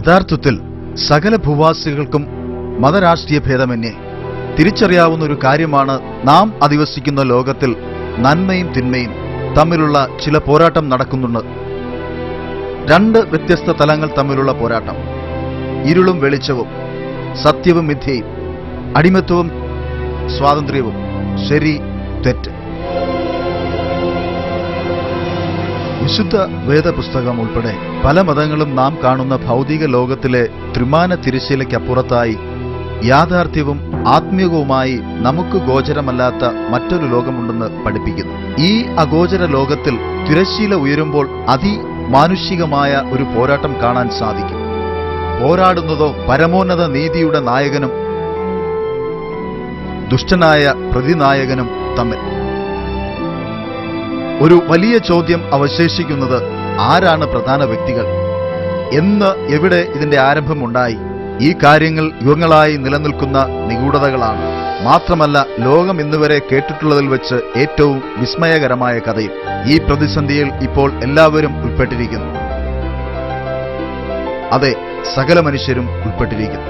യഥാർത്ഥത്തിൽ സകല ഭൂവാസികൾക്കും മതരാഷ്ട്രീയ ഭേദമന്യേ തിരിച്ചറിയാവുന്ന ഒരു കാര്യമാണ്, നാം അധിവസിക്കുന്ന ലോകത്തിൽ നന്മയും തിന്മയും തമ്മിലുള്ള ചില പോരാട്ടം നടക്കുന്നുണ്ട്. രണ്ട് വ്യത്യസ്ത തലങ്ങൾ തമ്മിലുള്ള പോരാട്ടം. ഇരുളും വെളിച്ചവും, സത്യവും മിഥ്യയും, അടിമത്വവും സ്വാതന്ത്ര്യവും, ശരി തെറ്റ്. വിശുദ്ധ വേദപുസ്തകം ഉൾപ്പെടെ പല മതങ്ങളും നാം കാണുന്ന ഭൗതിക ലോകത്തിലെ ത്രിമാന തിരശ്ശീലയ്ക്കപ്പുറത്തായി യാഥാർത്ഥ്യവും ആത്മീയവുമായി നമുക്ക് ഗോചരമല്ലാത്ത മറ്റൊരു ലോകമുണ്ടെന്ന് പഠിപ്പിക്കുന്നു. ഈ അഗോചര ലോകത്തിൽ തിരശ്ശീല ഉയരുമ്പോൾ അതിമാനുഷികമായ ഒരു പോരാട്ടം കാണാൻ സാധിക്കും. പോരാടുന്നതോ പരമോന്നത നീതിയുടെ നായകനും ദുഷ്ടനായ പ്രതിനായകനും തമ്മിൽ. ഒരു വലിയ ചോദ്യം അവശേഷിക്കുന്നത്, ആരാണ് പ്രധാന വ്യക്തികൾ? എന്ന്, എവിടെ ഇതിന്റെ ആരംഭമുണ്ടായി? ഈ കാര്യങ്ങൾ യുഗങ്ങളായി നിലനിൽക്കുന്ന നിഗൂഢതകളാണ്. മാത്രമല്ല, ലോകം ഇന്നുവരെ കേട്ടിട്ടുള്ളതിൽ വെച്ച് ഏറ്റവും വിസ്മയകരമായ കഥയും. ഈ പ്രതിസന്ധിയിൽ ഇപ്പോൾ എല്ലാവരും ഉൾപ്പെട്ടിരിക്കുന്നു. അതെ, സകല മനുഷ്യരും ഉൾപ്പെട്ടിരിക്കുന്നു.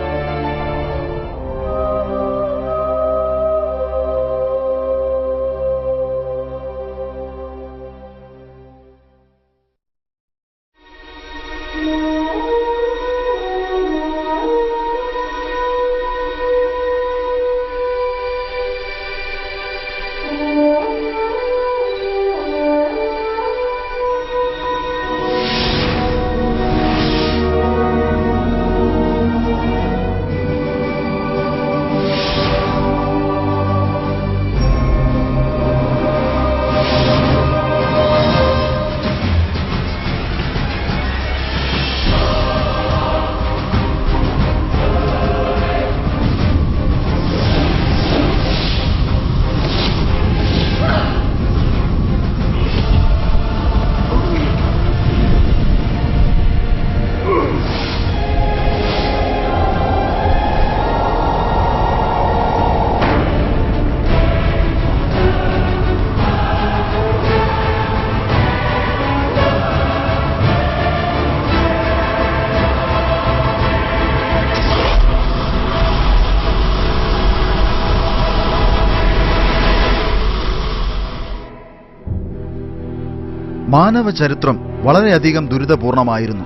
മാനവ ചരിത്രം വളരെയധികം ദുരിതപൂർണമായിരുന്നു.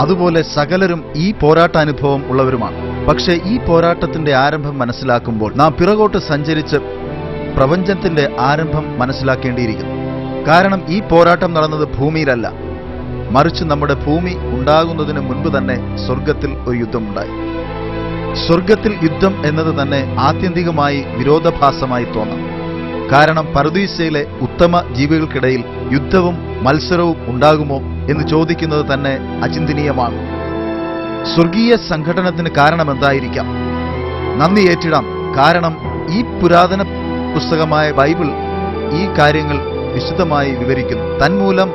അതുപോലെ സകലരും ഈ പോരാട്ടാനുഭവം ഉള്ളവരുമാണ്. പക്ഷേ ഈ പോരാട്ടത്തിന്റെ ആരംഭം മനസ്സിലാക്കുമ്പോൾ നാം പിറകോട്ട് സഞ്ചരിച്ച് പ്രപഞ്ചത്തിന്റെ ആരംഭം മനസ്സിലാക്കേണ്ടിയിരിക്കുന്നു. കാരണം ഈ പോരാട്ടം നടന്നത് ഭൂമിയിലല്ല, മറിച്ച് നമ്മുടെ ഭൂമി ഉണ്ടാകുന്നതിന് മുൻപ് തന്നെ സ്വർഗത്തിൽ ഒരു യുദ്ധമുണ്ടായി. സ്വർഗത്തിൽ യുദ്ധം എന്നത് തന്നെ ആത്യന്തികമായി വിരോധാഭാസമായി തോന്നാം. കാരണം പറുദീസയിലെ ഉത്തമ ജീവികൾക്കിടയിൽ യുദ്ധവും മത്സരവും ഉണ്ടാകുമോ എന്ന് ചോദിക്കുന്നത് തന്നെ അചിന്തനീയമാണ്. സ്വർഗീയ സംഘടനത്തിന് കാരണമെന്തായിരിക്കാം? നന്ദി ഏറ്റിടാം. കാരണം ഈ പുരാതന പുസ്തകമായ ബൈബിൾ ഈ കാര്യങ്ങൾ വിശദമായി വിവരിക്കുന്നു. തന്മൂലം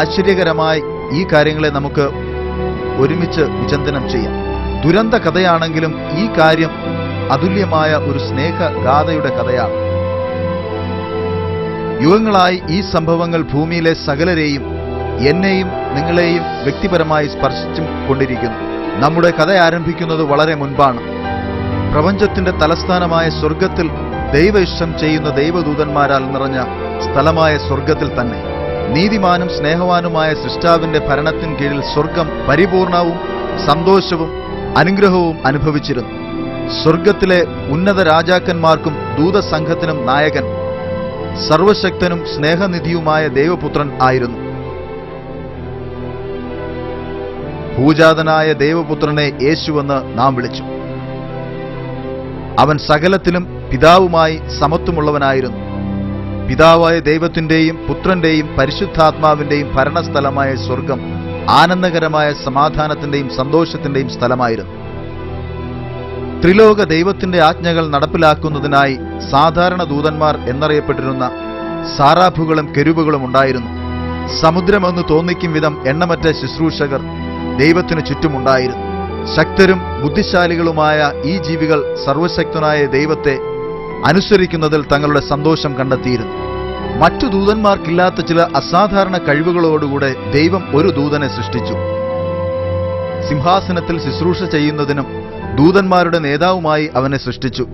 ആശ്ചര്യകരമായി ഈ കാര്യങ്ങളെ നമുക്ക് ഒരുമിച്ച് വിചിന്തനം ചെയ്യാം. ദുരന്ത കഥയാണെങ്കിലും ഈ കാര്യം അതുല്യമായ ഒരു സ്നേഹഗാഥയുടെ കഥയാണ്. യുഗങ്ങളായി ഈ സംഭവങ്ങൾ ഭൂമിയിലെ സകലരെയും, എന്നെയും നിങ്ങളെയും വ്യക്തിപരമായി സ്പർശിച്ചും കൊണ്ടിരിക്കുന്നു. നമ്മുടെ കഥ ആരംഭിക്കുന്നത് വളരെ മുൻപാണ്. പ്രപഞ്ചത്തിന്റെ തലസ്ഥാനമായ സ്വർഗത്തിൽ ദൈവ ഇഷ്ടം ചെയ്യുന്ന ദൈവദൂതന്മാരാൽ നിറഞ്ഞ സ്ഥലമായ സ്വർഗത്തിൽ തന്നെ നീതിമാനും സ്നേഹവാനുമായ സൃഷ്ടാവിന്റെ ഭരണത്തിൻ കീഴിൽ സ്വർഗം പരിപൂർണവും സന്തോഷവും അനുഗ്രഹവും അനുഭവിച്ചിരുന്നു. സ്വർഗത്തിലെ ഉന്നത രാജാക്കന്മാർക്കും ദൂതസംഘത്തിനും നായകൻ സർവശക്തനും സ്നേഹനിധിയുമായ ദൈവപുത്രൻ ആയിരുന്നു. ഭൂജാതനായ ദൈവപുത്രനെ യേശുവെന്ന് നാം വിളിച്ചു. അവൻ സകലത്തിലും പിതാവുമായി സമത്വമുള്ളവനായിരുന്നു. പിതാവായ ദൈവത്തിന്റെയും പുത്രന്റെയും പരിശുദ്ധാത്മാവിന്റെയും ഭരണസ്ഥലമായ സ്വർഗം ആനന്ദകരമായ സമാധാനത്തിന്റെയും സന്തോഷത്തിന്റെയും സ്ഥലമായിരുന്നു. ത്രിലോക ദൈവത്തിന്റെ ആജ്ഞകൾ നടപ്പിലാക്കുന്നതിനായി സാധാരണ ദൂതന്മാർ എന്നറിയപ്പെട്ടിരുന്ന സാറാഫുകളും കെരൂബുകളും ഉണ്ടായിരുന്നു. സമുദ്രമെന്ന് തോന്നിക്കും വിധം എണ്ണമറ്റ ശുശ്രൂഷകർ ദൈവത്തിനു ചുറ്റുമുണ്ടായിരുന്നു. ശക്തരും ബുദ്ധിശാലികളുമായ ഈ ജീവികൾ സർവശക്തനായ ദൈവത്തെ അനുസരിക്കുന്നതിൽ തങ്ങളുടെ സന്തോഷം കണ്ടെത്തിയിരുന്നു. മറ്റു ദൂതന്മാർക്കില്ലാത്ത ചില അസാധാരണ കഴിവുകളോടുകൂടെ ദൈവം ഒരു ദൂതനെ സൃഷ്ടിച്ചു. സിംഹാസനത്തിൽ ശുശ്രൂഷ ചെയ്യുന്നതിനും ദൂതന്മാരുടെ നേതാവുമായി അവനെ സൃഷ്ടിച്ചു.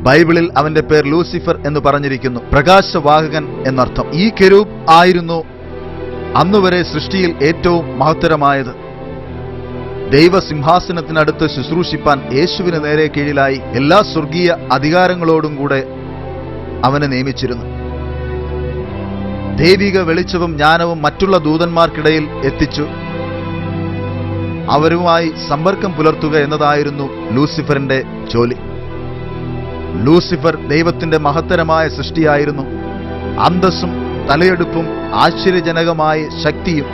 ബൈബിളിൽ അവന്റെ പേർ ലൂസിഫർ എന്ന് പറഞ്ഞിരിക്കുന്നു, പ്രകാശവാഹകൻ എന്നർത്ഥം. ഈ കെരൂബ് ആയിരുന്നു അന്നുവരെ സൃഷ്ടിയിൽ ഏറ്റവും മഹത്തരമായത്. ദൈവസിംഹാസനത്തിനടുത്ത് ശുശ്രൂഷിപ്പാൻ യേശുവിന് നേരെ കീഴിലായി എല്ലാ സ്വർഗീയ അധികാരങ്ങളോടും കൂടെ അവനെ നിയമിച്ചിരുന്നു. ദൈവിക വെളിച്ചവും ജ്ഞാനവും മറ്റുള്ള ദൂതന്മാർക്കിടയിൽ എത്തിച്ചു അവരുമായി സമ്പർക്കം പുലർത്തുക എന്നതായിരുന്നു ലൂസിഫറിന്റെ ജോലി. ലൂസിഫർ ദൈവത്തിന്റെ മഹത്തരമായ സൃഷ്ടിയായിരുന്നു. അന്തസ്സും തലയെടുപ്പും ആശ്ചര്യജനകമായ ശക്തിയും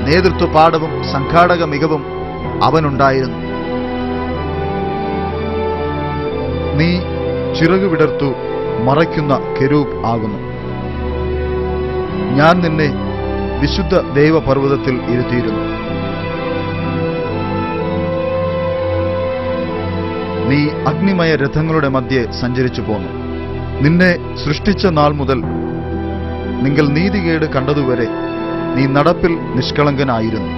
നേതൃത്വപാഠവും സംഘാടക മികവും അവനുണ്ടായിരുന്നു. നീ ചിറകു വിടർത്തു മറയ്ക്കുന്ന കെരൂബ് ആകുന്നു. ഞാൻ നിന്നെ വിശുദ്ധ ദൈവപർവ്വതത്തിൽ ഇരുത്തിയിരുന്നു. നീ അഗ്നിമയ രഥങ്ങളുടെ മധ്യേ സഞ്ചരിച്ചു പോന്നു. നിന്നെ സൃഷ്ടിച്ച നാൾ മുതൽ നിങ്ങൾ നീതികേട് കണ്ടതുവരെ നീ നടപ്പിൽ നിഷ്കളങ്കനായിരുന്നു.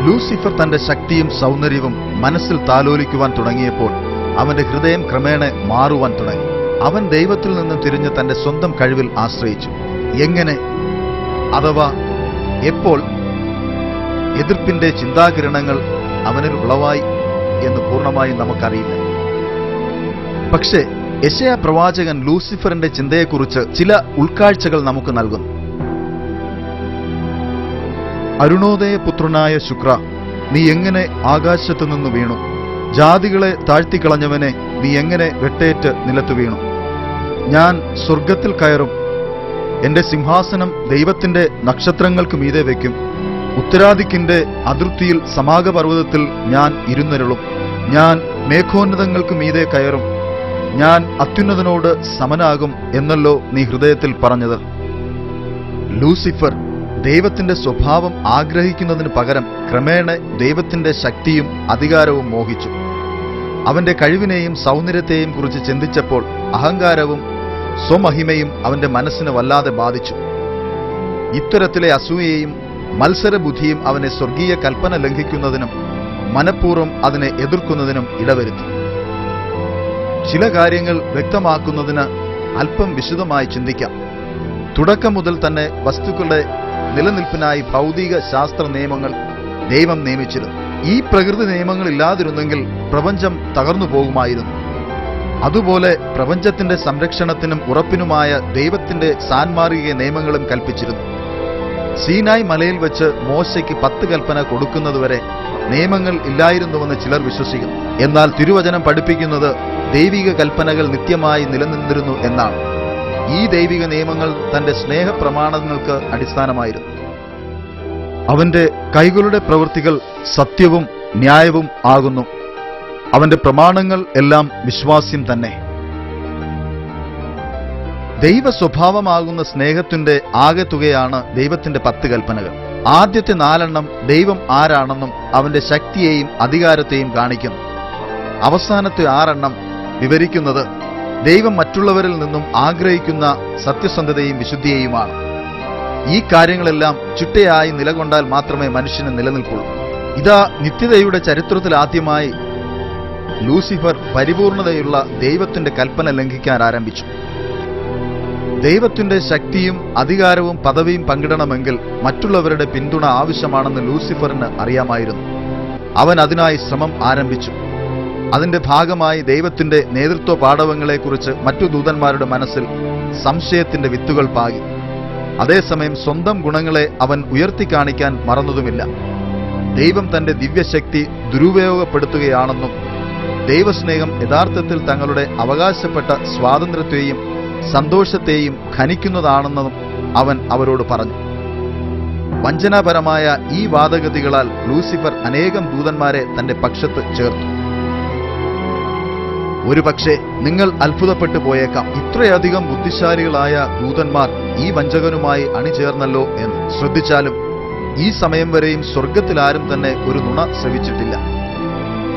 ലൂസിഫർ തന്റെ ശക്തിയും സൗന്ദര്യവും മനസ്സിൽ താലോലിക്കുവാൻ തുടങ്ങിയപ്പോൾ അവന്റെ ഹൃദയം ക്രമേണ മാറുവാൻ തുടങ്ങി. അവൻ ദൈവത്തിൽ നിന്ന് തിരിഞ്ഞ് തന്റെ സ്വന്തം കഴിവിൽ ആശ്രയിച്ചു. എങ്ങനെ, അഥവാ എപ്പോൾ എതിർപ്പിന്റെ ചിന്താകിരണങ്ങൾ അവനിൽ ഉളവായി എന്ന് പൂർണ്ണമായും നമുക്കറിയില്ല. പക്ഷേ യെശയ്യാ പ്രവാചകൻ ലൂസിഫറിന്റെ ചിന്തയെക്കുറിച്ച് ചില ഉൾക്കാഴ്ചകൾ നമുക്ക് നൽകുന്നു. അരുണോദയ പുത്രനായ ശുക്ര, നീ എങ്ങനെ ആകാശത്തു നിന്ന് വീണു? ജാതികളെ താഴ്ത്തിക്കളഞ്ഞവനെ, നീ എങ്ങനെ വെട്ടേറ്റ് നിലത്തു വീണു? ഞാൻ സ്വർഗത്തിൽ കയറും, എന്റെ സിംഹാസനം ദൈവത്തിന്റെ നക്ഷത്രങ്ങൾക്ക് മീതെ വയ്ക്കും. ഉത്തരാദിക്കിന്റെ അതിർത്തിയിൽ സമാഗപർവ്വതത്തിൽ ഞാൻ ഇരുന്നരുളും. ഞാൻ മേഘോന്നതങ്ങൾക്ക് മീതെ കയറും, ഞാൻ അത്യുന്നതനോട് സമനാകും എന്നല്ലോ നീ ഹൃദയത്തിൽ പറഞ്ഞത്. ലൂസിഫർ ദൈവത്തിന്റെ സ്വഭാവം ആഗ്രഹിക്കുന്നതിന് പകരം ക്രമേണ ദൈവത്തിന്റെ ശക്തിയും അധികാരവും മോഹിച്ചു. അവന്റെ കഴിവിനെയും സൗന്ദര്യത്തെയും കുറിച്ച് ചിന്തിച്ചപ്പോൾ അഹങ്കാരവും സ്വമഹിമയും അവന്റെ മനസ്സിനെ വല്ലാതെ ബാധിച്ചു. ഇത്തരത്തിലെ അസൂയയും മത്സരബുദ്ധിയും അവനെ സ്വർഗീയ കൽപ്പന ലംഘിക്കുന്നതിനും മനഃപൂർവ്വം അതിനെ എതിർക്കുന്നതിനും ഇടവരുത്തി. ചില കാര്യങ്ങൾ വ്യക്തമാക്കുന്നതിന് അല്പം വിശദമായി ചിന്തിക്കാം. തുടക്കം മുതൽ തന്നെ വസ്തുക്കളുടെ നിലനിൽപ്പിനായി ഭൗതിക ശാസ്ത്ര നിയമങ്ങൾ ദൈവം നിയമിച്ചിരുന്നു. ഈ പ്രകൃതി നിയമങ്ങൾ ഇല്ലാതിരുന്നെങ്കിൽ പ്രപഞ്ചം തകർന്നു പോകുമായിരുന്നു. അതുപോലെ പ്രപഞ്ചത്തിന്റെ സംരക്ഷണത്തിനും ഉറപ്പിനുമായ ദൈവത്തിന്റെ സാൻമാർഗിക നിയമങ്ങളും കൽപ്പിച്ചിരുന്നു. സീനായ് മലയിൽ വെച്ച് മോശയ്ക്ക് 10 കൽപ്പന കൊടുക്കുന്നതുവരെ നിയമങ്ങൾ ഇല്ലായിരുന്നുവെന്ന് ചിലർ വിശ്വസിക്കുന്നു. എന്നാൽ തിരുവചനം പഠിപ്പിക്കുന്നത് ദൈവിക കൽപ്പനകൾ നിത്യമായി നിലനിന്നിരുന്നു എന്നാണ്. ഈ ദൈവിക നിയമങ്ങൾ തന്റെ സ്നേഹപ്രമാണങ്ങൾക്ക് അടിസ്ഥാനമായിരുന്നു. അവന്റെ കൈകളുടെ പ്രവൃത്തികൾ സത്യവും ന്യായവും ആകുന്നു. അവന്റെ പ്രമാണങ്ങൾ എല്ലാം വിശ്വാസ്യം തന്നെ. ദൈവ സ്വഭാവമാകുന്ന സ്നേഹത്തിന്റെ ആകെത്തുകയാണ് ദൈവത്തിന്റെ 10 കൽപ്പനകൾ. ആദ്യത്തെ 4 ദൈവം ആരാണെന്നും അവന്റെ ശക്തിയെയും അധികാരത്തെയും കാണിക്കുന്നു. അവസാനത്തെ 6 വിവരിക്കുന്നത് ദൈവം മറ്റുള്ളവരിൽ നിന്നും ആഗ്രഹിക്കുന്ന സത്യസന്ധതയും വിശുദ്ധിയെയുമാണ്. ഈ കാര്യങ്ങളെല്ലാം ചിട്ടയായി നിലകൊണ്ടാൽ മാത്രമേ മനുഷ്യന് നിലനിൽക്കുള്ളൂ. ഇതാ നിത്യതയുടെ ചരിത്രത്തിൽ ആദ്യമായി ലൂസിഫർ പരിപൂർണതയുള്ള ദൈവത്തിന്റെ കൽപ്പന ലംഘിക്കാൻ ആരംഭിച്ചു. ദൈവത്തിന്റെ ശക്തിയും അധികാരവും പദവിയും പങ്കിടണമെങ്കിൽ മറ്റുള്ളവരുടെ പിന്തുണ ആവശ്യമാണെന്ന് ലൂസിഫറിന് അറിയാമായിരുന്നു. അവൻ അതിനായി ശ്രമം ആരംഭിച്ചു. അതിന്റെ ഭാഗമായി ദൈവത്തിന്റെ നേതൃത്വ പാടവങ്ങളെക്കുറിച്ച് മറ്റു ദൂതന്മാരുടെ മനസ്സിൽ സംശയത്തിന്റെ വിത്തുകൾ പാകി. അതേസമയം സ്വന്തം ഗുണങ്ങളെ അവൻ ഉയർത്തിക്കാണിക്കാൻ മറന്നതുമില്ല. ദൈവം തന്റെ ദിവ്യശക്തി ദുരുപയോഗപ്പെടുത്തുകയാണെന്നും ദൈവസ്നേഹം യഥാർത്ഥത്തിൽ തങ്ങളുടെ അവകാശപ്പെട്ട സ്വാതന്ത്ര്യത്തെയും സന്തോഷത്തെയും ഖനിക്കുന്നതാണെന്നും അവൻ അവരോട് പറഞ്ഞു. വഞ്ചനാപരമായ ഈ വാദഗതികളാൽ ലൂസിഫർ അനേകം ദൂതന്മാരെ തന്റെ പക്ഷത്ത് ചേർത്തു. ഒരുപക്ഷെ നിങ്ങൾ അത്ഭുതപ്പെട്ടു പോയേക്കാം, ഇത്രയധികം ബുദ്ധിശാലികളായ ദൂതന്മാർ ഈ വഞ്ചകനുമായി അണിചേർന്നല്ലോ എന്ന്. ശ്രദ്ധിച്ചാലും ഈ സമയം വരെയും സ്വർഗത്തിൽ ആരും തന്നെ ഒരു നുണ ശ്രവിച്ചിട്ടില്ല.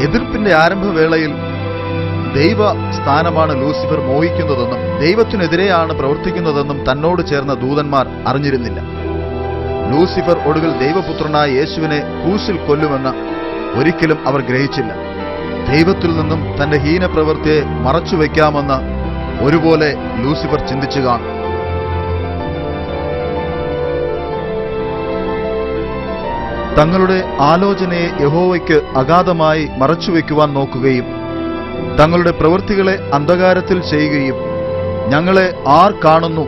എതിർപ്പിന്റെ ആരംഭവേളയിൽ ദൈവ സ്ഥാനമാണ് ലൂസിഫർ മോഹിക്കുന്നതെന്നും ദൈവത്തിനെതിരെയാണ് പ്രവർത്തിക്കുന്നതെന്നും തന്നോട് ചേർന്ന ദൂതന്മാർ അറിഞ്ഞിരുന്നില്ല. ലൂസിഫർ ഒടുവിൽ ദൈവപുത്രനായ യേശുവിനെ ക്രൂശിൽ കൊല്ലുമെന്ന് ഒരിക്കലും അവർ ഗ്രഹിച്ചില്ല. ദൈവത്തിൽ നിന്നും തന്റെ ഹീനപ്രവൃത്തിയെ മറച്ചുവെക്കാമെന്ന് ഒരുപോലെ ലൂസിഫർ ചിന്തിച്ചു കാണും. തങ്ങളുടെ ആലോചനയെ യഹോവയ്ക്ക് അഗാധമായി മറച്ചുവെക്കുവാൻ നോക്കുകയും തങ്ങളുടെ പ്രവൃത്തികളെ അന്ധകാരത്തിൽ ചെയ്യുകയും ഞങ്ങളെ ആർ കാണുന്നു,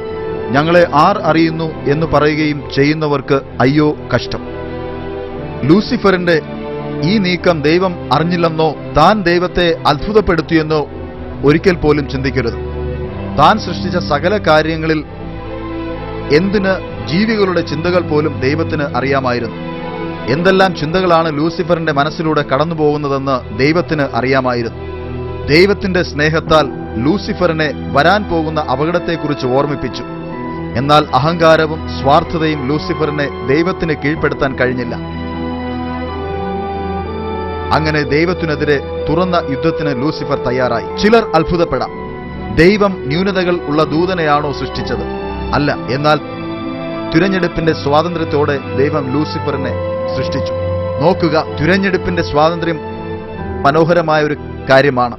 ഞങ്ങളെ ആർ അറിയുന്നു എന്ന് പറയുകയും ചെയ്യുന്നവർക്ക് അയ്യോ കഷ്ടം. ലൂസിഫറിന്റെ ഈ നീക്കം ദൈവം അറിഞ്ഞില്ലെന്നോ താൻ ദൈവത്തെ അത്ഭുതപ്പെടുത്തിയെന്നോ ഒരിക്കൽ പോലും ചിന്തിക്കരുത്. താൻ സൃഷ്ടിച്ച സകല കാര്യങ്ങളിൽ എന്തിന് ജീവികളുടെ ചിന്തകൾ പോലും ദൈവത്തിന് അറിയാമായിരുന്നു. എന്തെല്ലാം ചിന്തകളാണ് ലൂസിഫറിന്റെ മനസ്സിലൂടെ കടന്നുപോകുന്നതെന്ന് ദൈവത്തിന് അറിയാമായിരുന്നു. ദൈവത്തിന്റെ സ്നേഹത്താൽ ലൂസിഫറിനെ വരാൻ പോകുന്ന അപകടത്തെക്കുറിച്ച് ഓർമ്മിപ്പിച്ചു. എന്നാൽ അഹങ്കാരവും സ്വാർത്ഥതയും ലൂസിഫറിനെ ദൈവത്തിന് കീഴ്പ്പെടുത്താൻ കഴിഞ്ഞില്ല. അങ്ങനെ ദൈവത്തിനെതിരെ തുറന്ന യുദ്ധത്തിന് ലൂസിഫർ തയ്യാറായി. ചിലർ അത്ഭുതപ്പെടാം, ദൈവം ന്യൂനതകൾ ഉള്ള ദൂതനെയാണോ സൃഷ്ടിച്ചത്? അല്ല. എന്നാൽ തിരഞ്ഞെടുപ്പിന്റെ സ്വാതന്ത്ര്യത്തോടെ ദൈവം ലൂസിഫറിനെ സൃഷ്ടിച്ചു. നോക്കുക, തിരഞ്ഞെടുപ്പിന്റെ സ്വാതന്ത്ര്യം മനോഹരമായ ഒരു കാര്യമാണ്.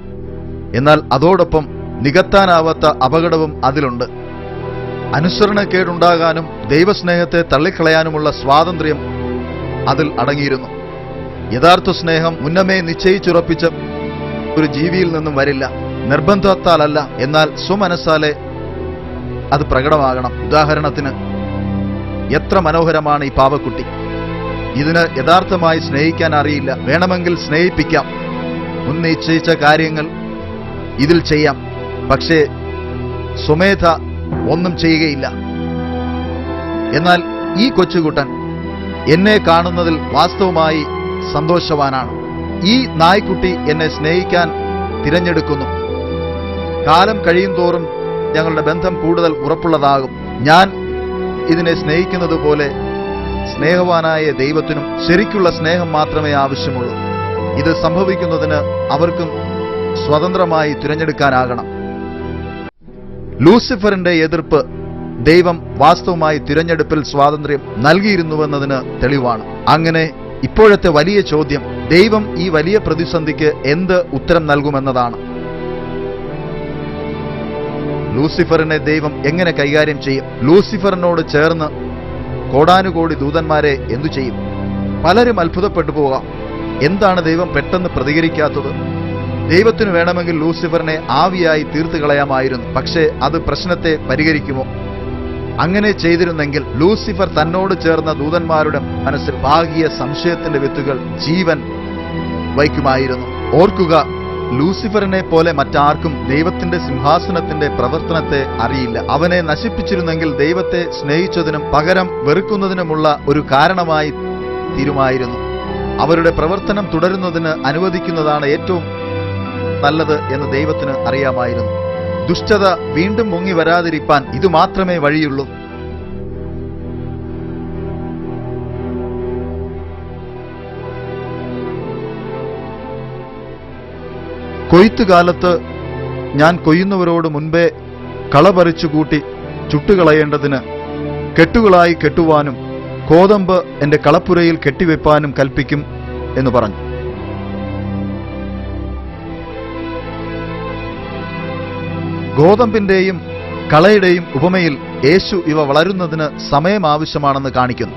എന്നാൽ അതോടൊപ്പം നികത്താനാവാത്ത അപകടവും അതിലുണ്ട്. അനുസരണക്കേടുണ്ടാകാനും ദൈവസ്നേഹത്തെ തള്ളിക്കളയാനുമുള്ള സ്വാതന്ത്ര്യം അതിൽ അടങ്ങിയിരുന്നു. യഥാർത്ഥ സ്നേഹം മുന്നമേ നിശ്ചയിച്ചുറപ്പിച്ച ഒരു ജീവിയിൽ നിന്നും വരില്ല, നിർബന്ധത്താലല്ല, എന്നാൽ സ്വമനസ്സാലെ അത് പ്രകടമാകണം. ഉദാഹരണത്തിന്, എത്ര മനോഹരമാണ് ഈ പാവക്കുട്ടി! ഇതിന് യഥാർത്ഥമായി സ്നേഹിക്കാൻ അറിയില്ല. വേണമെങ്കിൽ സ്നേഹിപ്പിക്കാം, മുൻ നിശ്ചയിച്ച കാര്യങ്ങൾ ഇതിൽ ചെയ്യാം, പക്ഷേ സ്വമേധ ഒന്നും ചെയ്യുകയില്ല. എന്നാൽ ഈ കൊച്ചുകുട്ടൻ എന്നെ കാണുന്നതിൽ വാസ്തവമായി സന്തോഷവാനാണ്. ഈ നായ്ക്കുട്ടി എന്നെ സ്നേഹിക്കാൻ തിരഞ്ഞെടുക്കുന്നു. കാലം കഴിയും തോറും ഞങ്ങളുടെ ബന്ധം കൂടുതൽ ഉറപ്പുള്ളതാകും. ഞാൻ ഇതിനെ സ്നേഹിക്കുന്നത് പോലെ സ്നേഹവാനായ ദൈവത്തിനും ശരിക്കുള്ള സ്നേഹം മാത്രമേ ആവശ്യമുള്ളൂ. ഇത് സംഭവിക്കുന്നതിന് അവർക്കും സ്വതന്ത്രമായി തിരഞ്ഞെടുക്കാനാകണം. ലൂസിഫറിന്റെ എതിർപ്പ് ദൈവം വാസ്തവമായി തിരഞ്ഞെടുപ്പിൽ സ്വാതന്ത്ര്യം നൽകിയിരുന്നുവെന്നതിന് തെളിവാണ്. അങ്ങനെ ഇപ്പോഴത്തെ വലിയ ചോദ്യം, ദൈവം ഈ വലിയ പ്രതിസന്ധിക്ക് എന്ത് ഉത്തരം നൽകുമെന്നതാണ്. ലൂസിഫറിനെ ദൈവം എങ്ങനെ കൈകാര്യം ചെയ്യും? ലൂസിഫറിനോട് ചേർന്ന് കോടാനുകോടി ദൂതന്മാരെ എന്തു ചെയ്യും? പലരും അത്ഭുതപ്പെട്ടു പോകാം, എന്താണ് ദൈവം പെട്ടെന്ന് പ്രതികരിക്കാത്തത്? ദൈവത്തിന് വേണമെങ്കിൽ ലൂസിഫറിനെ ആവിയായി തീർത്തു കളയാമായിരുന്നു. പക്ഷേ അത് പ്രശ്നത്തെ പരിഹരിക്കുമോ? അങ്ങനെ ചെയ്തിരുന്നെങ്കിൽ ലൂസിഫർ തന്നോട് ചേർന്ന ദൂതന്മാരുടെ മനസ്സിൽ പാകിയ സംശയത്തിന്റെ വിത്തുകൾ ജീവൻ വയ്ക്കുമായിരുന്നു. ഓർക്കുക, ലൂസിഫറിനെ പോലെ മറ്റാർക്കും ദൈവത്തിന്റെ സിംഹാസനത്തിന്റെ പ്രവർത്തനത്തെ അറിയില്ല. അവനെ നശിപ്പിച്ചിരുന്നെങ്കിൽ ദൈവത്തെ സ്നേഹിച്ചതിനും പകരം വെറുക്കുന്നതിനുമുള്ള ഒരു കാരണമായി തീരുമായിരുന്നു. അവരുടെ പ്രവർത്തനം തുടരുന്നതിന് അനുവദിക്കുന്നതാണ് ഏറ്റവും നല്ലത് എന്ന് ദൈവത്തിന് അറിയാമായിരുന്നു. ദുഷ്ടത വീണ്ടും മുങ്ങി വരാതിരിക്കാൻ ഇതുമാത്രമേ വഴിയുള്ളൂ. കൊയ്ത്തുകാലത്ത് ഞാൻ കൊയ്യുന്നവരോട് മുൻപേ കള പറിച്ചുകൂട്ടി ചുട്ടുകളയേണ്ടതിന് കെട്ടുകളായി കെട്ടുവാനും കോതമ്പ് എന്റെ കളപ്പുരയിൽ കെട്ടിവെപ്പാനും കൽപ്പിക്കും എന്ന് പറഞ്ഞു. ഗോതമ്പിന്റെയും കളയുടെയും ഉപമയിൽ യേശു ഇവ വളരുന്നതിന് സമയം ആവശ്യമാണെന്ന് കാണിക്കുന്നു.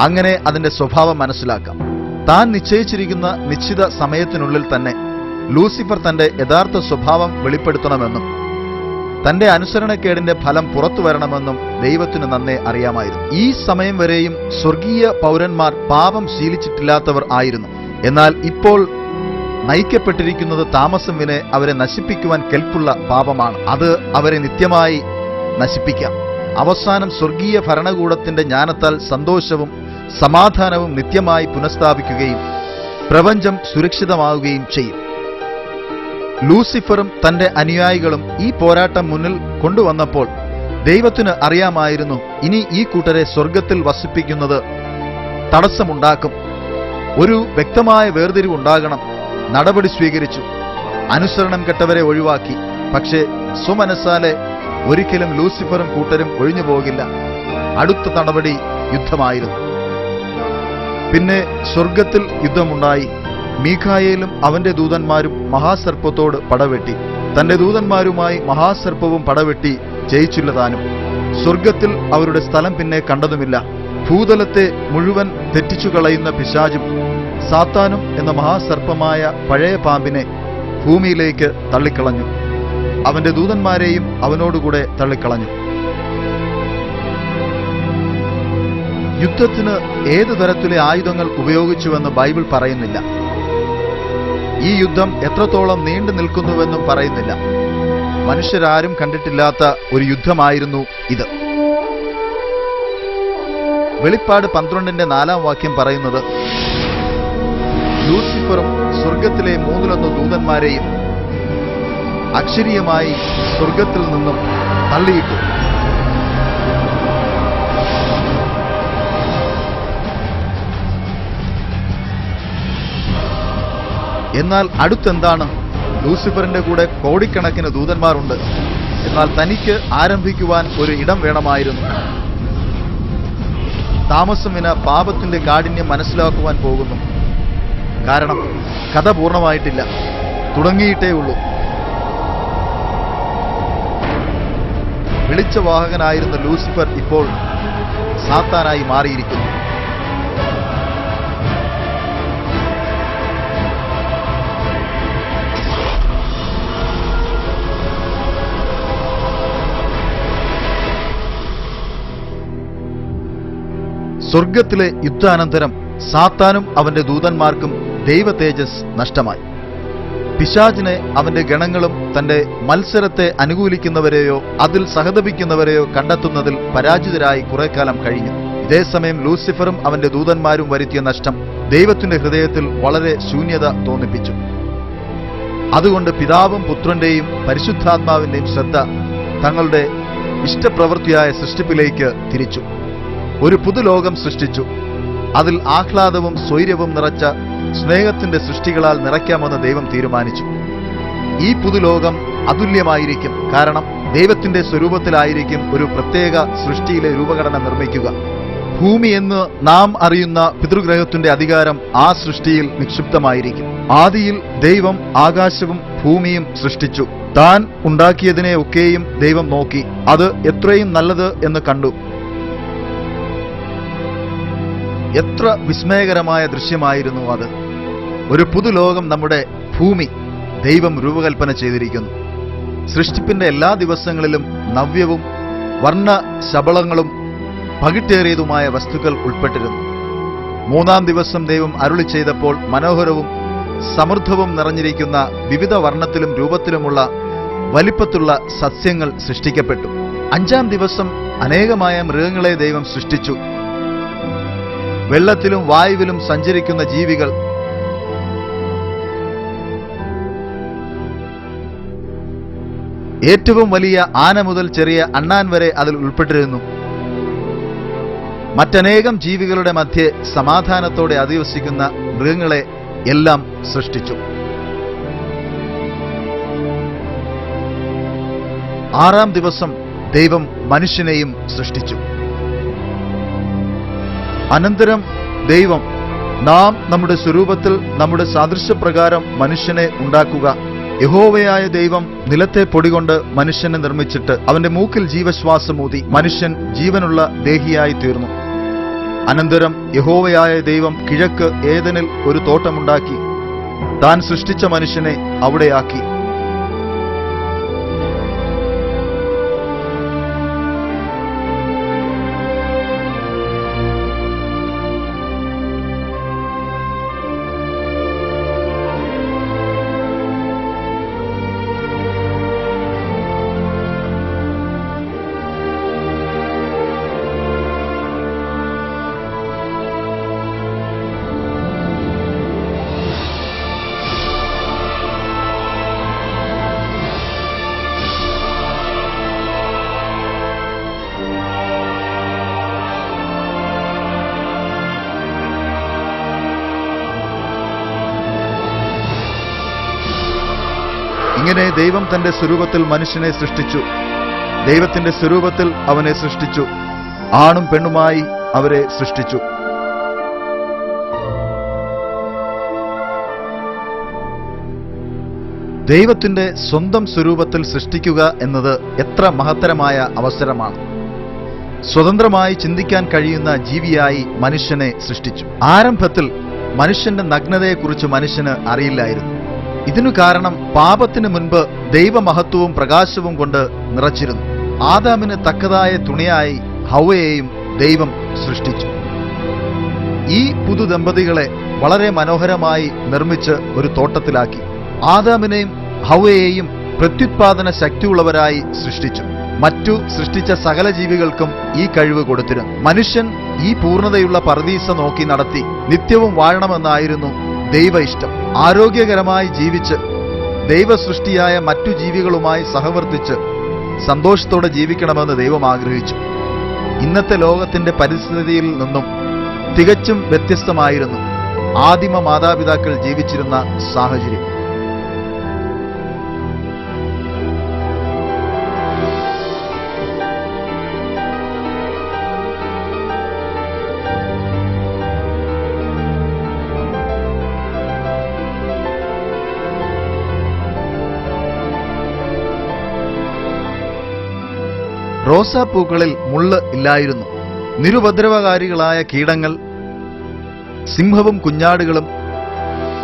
അങ്ങനെ അതിന്റെ സ്വഭാവം മനസ്സിലാക്കാം. താൻ നിശ്ചയിച്ചിരിക്കുന്ന നിശ്ചിത സമയത്തിനുള്ളിൽ തന്നെ ലൂസിഫർ തന്റെ യഥാർത്ഥ സ്വഭാവം വെളിപ്പെടുത്തണമെന്നും തന്റെ അനുസരണക്കേടിന്റെ ഫലം പുറത്തു വരണമെന്നും ദൈവത്തിന് നന്നേ അറിയാമായിരുന്നു. ഈ സമയം വരെയും സ്വർഗീയ പൗരന്മാർ പാപം ശീലിച്ചിട്ടില്ലാത്തവർ ആയിരുന്നു. എന്നാൽ ഇപ്പോൾ നയിക്കപ്പെട്ടിരിക്കുന്നത് താമസം വിനെ അവരെ നശിപ്പിക്കുവാൻ കെൽപ്പുള്ള പാപമാണ്. അത് അവരെ നിത്യമായി നശിപ്പിക്കാം. അവസാനം സ്വർഗീയ ഭരണകൂടത്തിന്റെ ജ്ഞാനത്താൽ സന്തോഷവും സമാധാനവും നിത്യമായി പുനഃസ്ഥാപിക്കുകയും പ്രപഞ്ചം സുരക്ഷിതമാവുകയും ചെയ്യും. ലൂസിഫറും തന്റെ അനുയായികളും ഈ പോരാട്ടം മുന്നിൽ കൊണ്ടുവന്നപ്പോൾ ദൈവത്തിന് അറിയാമായിരുന്നു, ഇനി ഈ കൂട്ടരെ സ്വർഗത്തിൽ വസിപ്പിക്കുന്നത് തടസ്സമുണ്ടാക്കും. ഒരു വ്യക്തമായ വേർതിരിവുണ്ടാകണം. നടപടി സ്വീകരിച്ചു. അനുസരണം കെട്ടവരെ ഒഴിവാക്കി. പക്ഷേ സ്വമനസ്സാലെ ഒരിക്കലും ലൂസിഫറും കൂട്ടരും ഒഴിഞ്ഞു പോകില്ല. അടുത്ത നടപടി യുദ്ധമായിരുന്നു. പിന്നെ സ്വർഗത്തിൽ യുദ്ധമുണ്ടായി. മീഖായേലും അവന്റെ ദൂതന്മാരും മഹാസർപ്പത്തോട് പടവെട്ടി. തന്റെ ദൂതന്മാരുമായി മഹാസർപ്പവും പടവെട്ടി ജയിച്ചില്ലതാനും. സ്വർഗത്തിൽ അവരുടെ സ്ഥലം പിന്നെ കണ്ടതുമില്ല. ഭൂതലത്തെ മുഴുവൻ തെറ്റിച്ചു കളയുന്ന പിശാചും സാത്താനും എന്ന മഹാസർപ്പമായ പഴയ പാമ്പിനെ ഭൂമിയിലേക്ക് തള്ളിക്കളഞ്ഞു. അവന്റെ ദൂതന്മാരെയും അവനോടുകൂടെ തള്ളിക്കളഞ്ഞു. യുദ്ധത്തിന് ഏതു തരത്തിലെ ആയുധങ്ങൾ ഉപയോഗിച്ചുവെന്ന് ബൈബിൾ പറയുന്നില്ല. ഈ യുദ്ധം എത്രത്തോളം നീണ്ടു നിൽക്കുന്നുവെന്നും പറയുന്നില്ല. മനുഷ്യരാരും കണ്ടിട്ടില്ലാത്ത ഒരു യുദ്ധമായിരുന്നു ഇത്. വെളിപ്പാട് 12:4 പറയുന്നത്, ലൂസിഫറും സ്വർഗത്തിലെ 3 ദൂതന്മാരെയും അക്ഷരീയമായി സ്വർഗത്തിൽ നിന്നും തള്ളിയിട്ടു. എന്നാൽ അടുത്തെന്താണ്? ലൂസിഫറിന്റെ കൂടെ കോടിക്കണക്കിന് ദൂതന്മാരുണ്ട്. എന്നാൽ തനിക്ക് ആരംഭിക്കുവാൻ ഒരു ഇടം വേണമായിരുന്നു. താമസം വിന പാപത്തിന്റെ കാഠിന്യം മനസ്സിലാക്കുവാൻ പോകുന്നു. കാരണം കഥ പൂർണ്ണമായിട്ടില്ല, തുടങ്ങിയിട്ടേ ഉള്ളൂ. വെളിച്ചവാഹകനായിരുന്ന ലൂസിഫർ ഇപ്പോൾ സാത്താനായി മാറിയിരിക്കുന്നു. സ്വർഗത്തിലെ യുദ്ധാനന്തരം സാത്താനും അവന്റെ ദൂതന്മാർക്കും ദൈവ തേജസ് നഷ്ടമായി. പിശാചിനെ അവന്റെ ഗണങ്ങളും തന്റെ മത്സരത്തെ അനുകൂലിക്കുന്നവരെയോ അതിൽ സഹതപിക്കുന്നവരെയോ കണ്ടെത്തുന്നതിൽ പരാജിതരായി കുറേക്കാലം കഴിഞ്ഞു. ഇതേസമയം ലൂസിഫറും അവന്റെ ദൂതന്മാരും വരുത്തിയ നഷ്ടം ദൈവത്തിന്റെ ഹൃദയത്തിൽ വളരെ ശൂന്യത തോന്നിപ്പിച്ചു. അതുകൊണ്ട് പിതാവും പുത്രന്റെയും പരിശുദ്ധാത്മാവിന്റെയും ശ്രദ്ധ തങ്ങളുടെ ഇഷ്ടപ്രവൃത്തിയായ സൃഷ്ടിപ്പിലേക്ക് തിരിച്ചു. ഒരു പുതുലോകം സൃഷ്ടിച്ചു. അതിൽ ആഹ്ലാദവും സ്വൈര്യവും നിറച്ച സ്നേഹത്തിന്റെ സൃഷ്ടികളാൽ നിറയ്ക്കാമെന്ന് ദൈവം തീരുമാനിച്ചു. ഈ പുതുലോകം അതുല്യമായിരിക്കും. കാരണം ദൈവത്തിന്റെ സ്വരൂപത്തിലായിരിക്കും ഒരു പ്രത്യേക സൃഷ്ടിയിലെ രൂപഘടന നിർമ്മിക്കുക. ഭൂമി എന്ന് നാം അറിയുന്ന പിതൃഗ്രഹത്തിന്റെ അധികാരം ആ സൃഷ്ടിയിൽ നിക്ഷിപ്തമായിരിക്കും. ആദിയിൽ ദൈവം ആകാശവും ഭൂമിയും സൃഷ്ടിച്ചു. താൻ ഉണ്ടാക്കിയതിനെ ഒക്കെയും ദൈവം നോക്കി. അത് എത്രയും നല്ലത് എന്ന് കണ്ടു. എത്ര വിസ്മയകരമായ ദൃശ്യമായിരുന്നു അത്! ഒരു പുതുലോകം, നമ്മുടെ ഭൂമി, ദൈവം രൂപകൽപ്പന ചെയ്തിരിക്കുന്നു. സൃഷ്ടിപ്പിന്റെ എല്ലാ ദിവസങ്ങളിലും നവ്യവും വർണ്ണ ശബളങ്ങളും പകിട്ടേറിയതുമായ വസ്തുക്കൾ ഉൾപ്പെട്ടിരുന്നു. 3-ാം ദിവസം ദൈവം അരുളി ചെയ്തപ്പോൾ മനോഹരവും സമൃദ്ധവും നിറഞ്ഞിരിക്കുന്ന വിവിധ വർണ്ണത്തിലും രൂപത്തിലുമുള്ള വലിപ്പത്തുള്ള സസ്യങ്ങൾ സൃഷ്ടിക്കപ്പെട്ടു. 5-ാം ദിവസം അനേകമായ മൃഗങ്ങളെ ദൈവം സൃഷ്ടിച്ചു. വെള്ളത്തിലും വായുവിലും സഞ്ചരിക്കുന്ന ജീവികൾ, ഏറ്റവും വലിയ ആന മുതൽ ചെറിയ അണ്ണാൻ വരെ അതിൽ ഉൾപ്പെട്ടിരുന്നു. മറ്റനേകം ജീവികളുടെ മധ്യേ സമാധാനത്തോടെ അധിവസിക്കുന്ന മൃഗങ്ങളെ എല്ലാം സൃഷ്ടിച്ചു. 6-ാം ദിവസം ദൈവം മനുഷ്യനെയും സൃഷ്ടിച്ചു. അനന്തരം ദൈവം, നാം നമ്മുടെ സ്വരൂപത്തിൽ നമ്മുടെ സാദൃശ്യപ്രകാരം മനുഷ്യനെ ഉണ്ടാക്കുക. യഹോവയായ ദൈവം നിലത്തെ പൊടികൊണ്ട് മനുഷ്യനെ നിർമ്മിച്ചിട്ട് അവന്റെ മൂക്കിൽ ജീവശ്വാസമൂതി മനുഷ്യൻ ജീവനുള്ള ദേഹിയായി തീർന്നു. അനന്തരം യഹോവയായ ദൈവം കിഴക്ക് ഏദനിൽ ഒരു തോട്ടമുണ്ടാക്കി താൻ സൃഷ്ടിച്ച മനുഷ്യനെ അവിടെയാക്കി. ഇങ്ങനെ ദൈവം തന്റെ സ്വരൂപത്തിൽ മനുഷ്യനെ സൃഷ്ടിച്ചു. ദൈവത്തിന്റെ സ്വരൂപത്തിൽ അവനെ സൃഷ്ടിച്ചു. ആണും പെണ്ണുമായി അവരെ സൃഷ്ടിച്ചു. ദൈവത്തിന്റെ സ്വന്തം സ്വരൂപത്തിൽ സൃഷ്ടിക്കുക എന്നത് എത്ര മഹത്തരമായ അവസരമാണ്. സ്വതന്ത്രമായി ചിന്തിക്കാൻ കഴിയുന്ന ജീവിയായി മനുഷ്യനെ സൃഷ്ടിച്ചു. ആരംഭത്തിൽ മനുഷ്യന്റെ നഗ്നതയെക്കുറിച്ച് മനുഷ്യന് അറിയില്ലായിരുന്നു. ഇതിനു കാരണം പാപത്തിനു മുൻപ് ദൈവമഹത്വവും പ്രകാശവും കൊണ്ട് നിറച്ചിരുന്നു. ആദാമിന് തക്കതായ തുണിയായി ഹവ്വയെയും ദൈവം സൃഷ്ടിച്ചു. ഈ പുതുദമ്പതികളെ വളരെ മനോഹരമായി നിർമ്മിച്ച് ഒരു തോട്ടത്തിലാക്കി. ആദാമിനെയും ഹവ്വയെയും പ്രത്യുത്പാദന ശക്തിയുള്ളവരായി സൃഷ്ടിച്ചു. മറ്റു സൃഷ്ടിച്ച സകല ജീവികൾക്കും ഈ കഴിവ് കൊടുത്തിരുന്നു. മനുഷ്യൻ ഈ പൂർണ്ണതയുള്ള പറുദീസ നോക്കി നടത്തി നിത്യവും വാഴണമെന്നായിരുന്നു ദൈവ ഇഷ്ടം. ആരോഗ്യകരമായി ജീവിച്ച് ദൈവസൃഷ്ടിയായ മറ്റു ജീവികളുമായി സഹവർത്തിച്ച് സന്തോഷത്തോടെ ജീവിക്കണമെന്ന് ദൈവം ആഗ്രഹിച്ചു. ഇന്നത്തെ ലോകത്തിന്റെ പരിസ്ഥിതിയിൽ നിന്നും തികച്ചും വ്യത്യസ്തമായിരുന്നു ആദിമ മാതാപിതാക്കൾ ജീവിച്ചിരുന്ന സാഹചര്യം. റോസാപ്പൂക്കളിൽ മുള്ള് ഇല്ലായിരുന്നു. നിരുപദ്രവകാരികളായ കീടങ്ങൾ, സിംഹവും കുഞ്ഞാടുകളും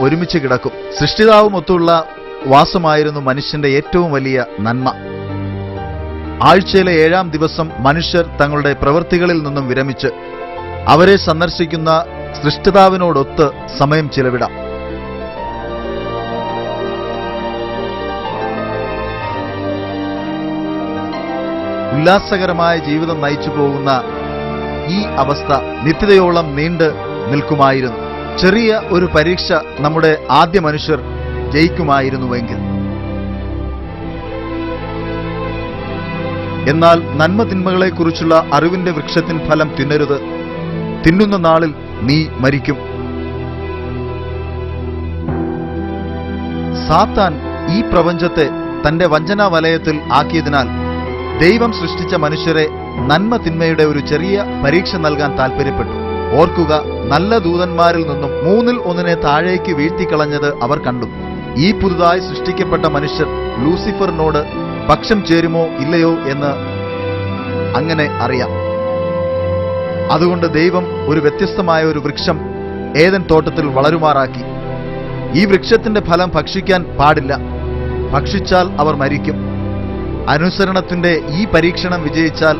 ഒരുമിച്ച് കിടക്കും. സൃഷ്ടിതാവുമൊത്തുള്ള വാസമായിരുന്നു മനുഷ്യന്റെ ഏറ്റവും വലിയ നന്മ. ആഴ്ചയിലെ 7-ാം ദിവസം മനുഷ്യർ തങ്ങളുടെ പ്രവൃത്തികളിൽ നിന്നും വിരമിച്ച് അവരെ സന്ദർശിക്കുന്ന സൃഷ്ടിതാവിനോടൊത്ത് സമയം ചിലവിടാം. ഉല്ലാസകരമായ ജീവിതം നയിച്ചു പോകുന്ന ഈ അവസ്ഥ നിത്യതയോളം നീണ്ടു നിൽക്കുമായിരുന്നു. ചെറിയ ഒരു പരീക്ഷ നമ്മുടെ ആദ്യ മനുഷ്യർ ജയിക്കുമായിരുന്നുവെങ്കിൽ. എന്നാൽ നന്മ തിന്മകളെക്കുറിച്ചുള്ള അറിവിന്റെ വൃക്ഷത്തിൻ ഫലം തിന്നരുത്, തിന്നുന്ന നാളിൽ നീ മരിക്കും. സാത്താൻ ഈ പ്രപഞ്ചത്തെ തന്റെ വഞ്ചനാ വലയത്തിൽ ആക്കിയതിനാൽ ദൈവം സൃഷ്ടിച്ച മനുഷ്യരെ നന്മ തിന്മയുടെ ഒരു ചെറിയ പരീക്ഷ നൽകാൻ താൽപര്യപ്പെട്ടു. ഓർക്കുക, നല്ല ദൂതന്മാരിൽ നിന്നും 1/3 താഴേക്ക് വീഴ്ത്തിക്കളഞ്ഞത് അവർ കണ്ടു. ഈ പുതുതായി സൃഷ്ടിക്കപ്പെട്ട മനുഷ്യർ ലൂസിഫറിനോട് പക്ഷം ചേരുമോ ഇല്ലയോ എന്ന് അങ്ങനെ അറിയാം. അതുകൊണ്ട് ദൈവം ഒരു വ്യത്യസ്തമായ ഒരു വൃക്ഷം ഏദൻ തോട്ടത്തിൽ വളരുമാറാക്കി. ഈ വൃക്ഷത്തിന്റെ ഫലം ഭക്ഷിക്കാൻ പാടില്ല, ഭക്ഷിച്ചാൽ അവർ മരിക്കും. അനുസരണത്തിന്റെ ഈ പരീക്ഷണം വിജയിച്ചാൽ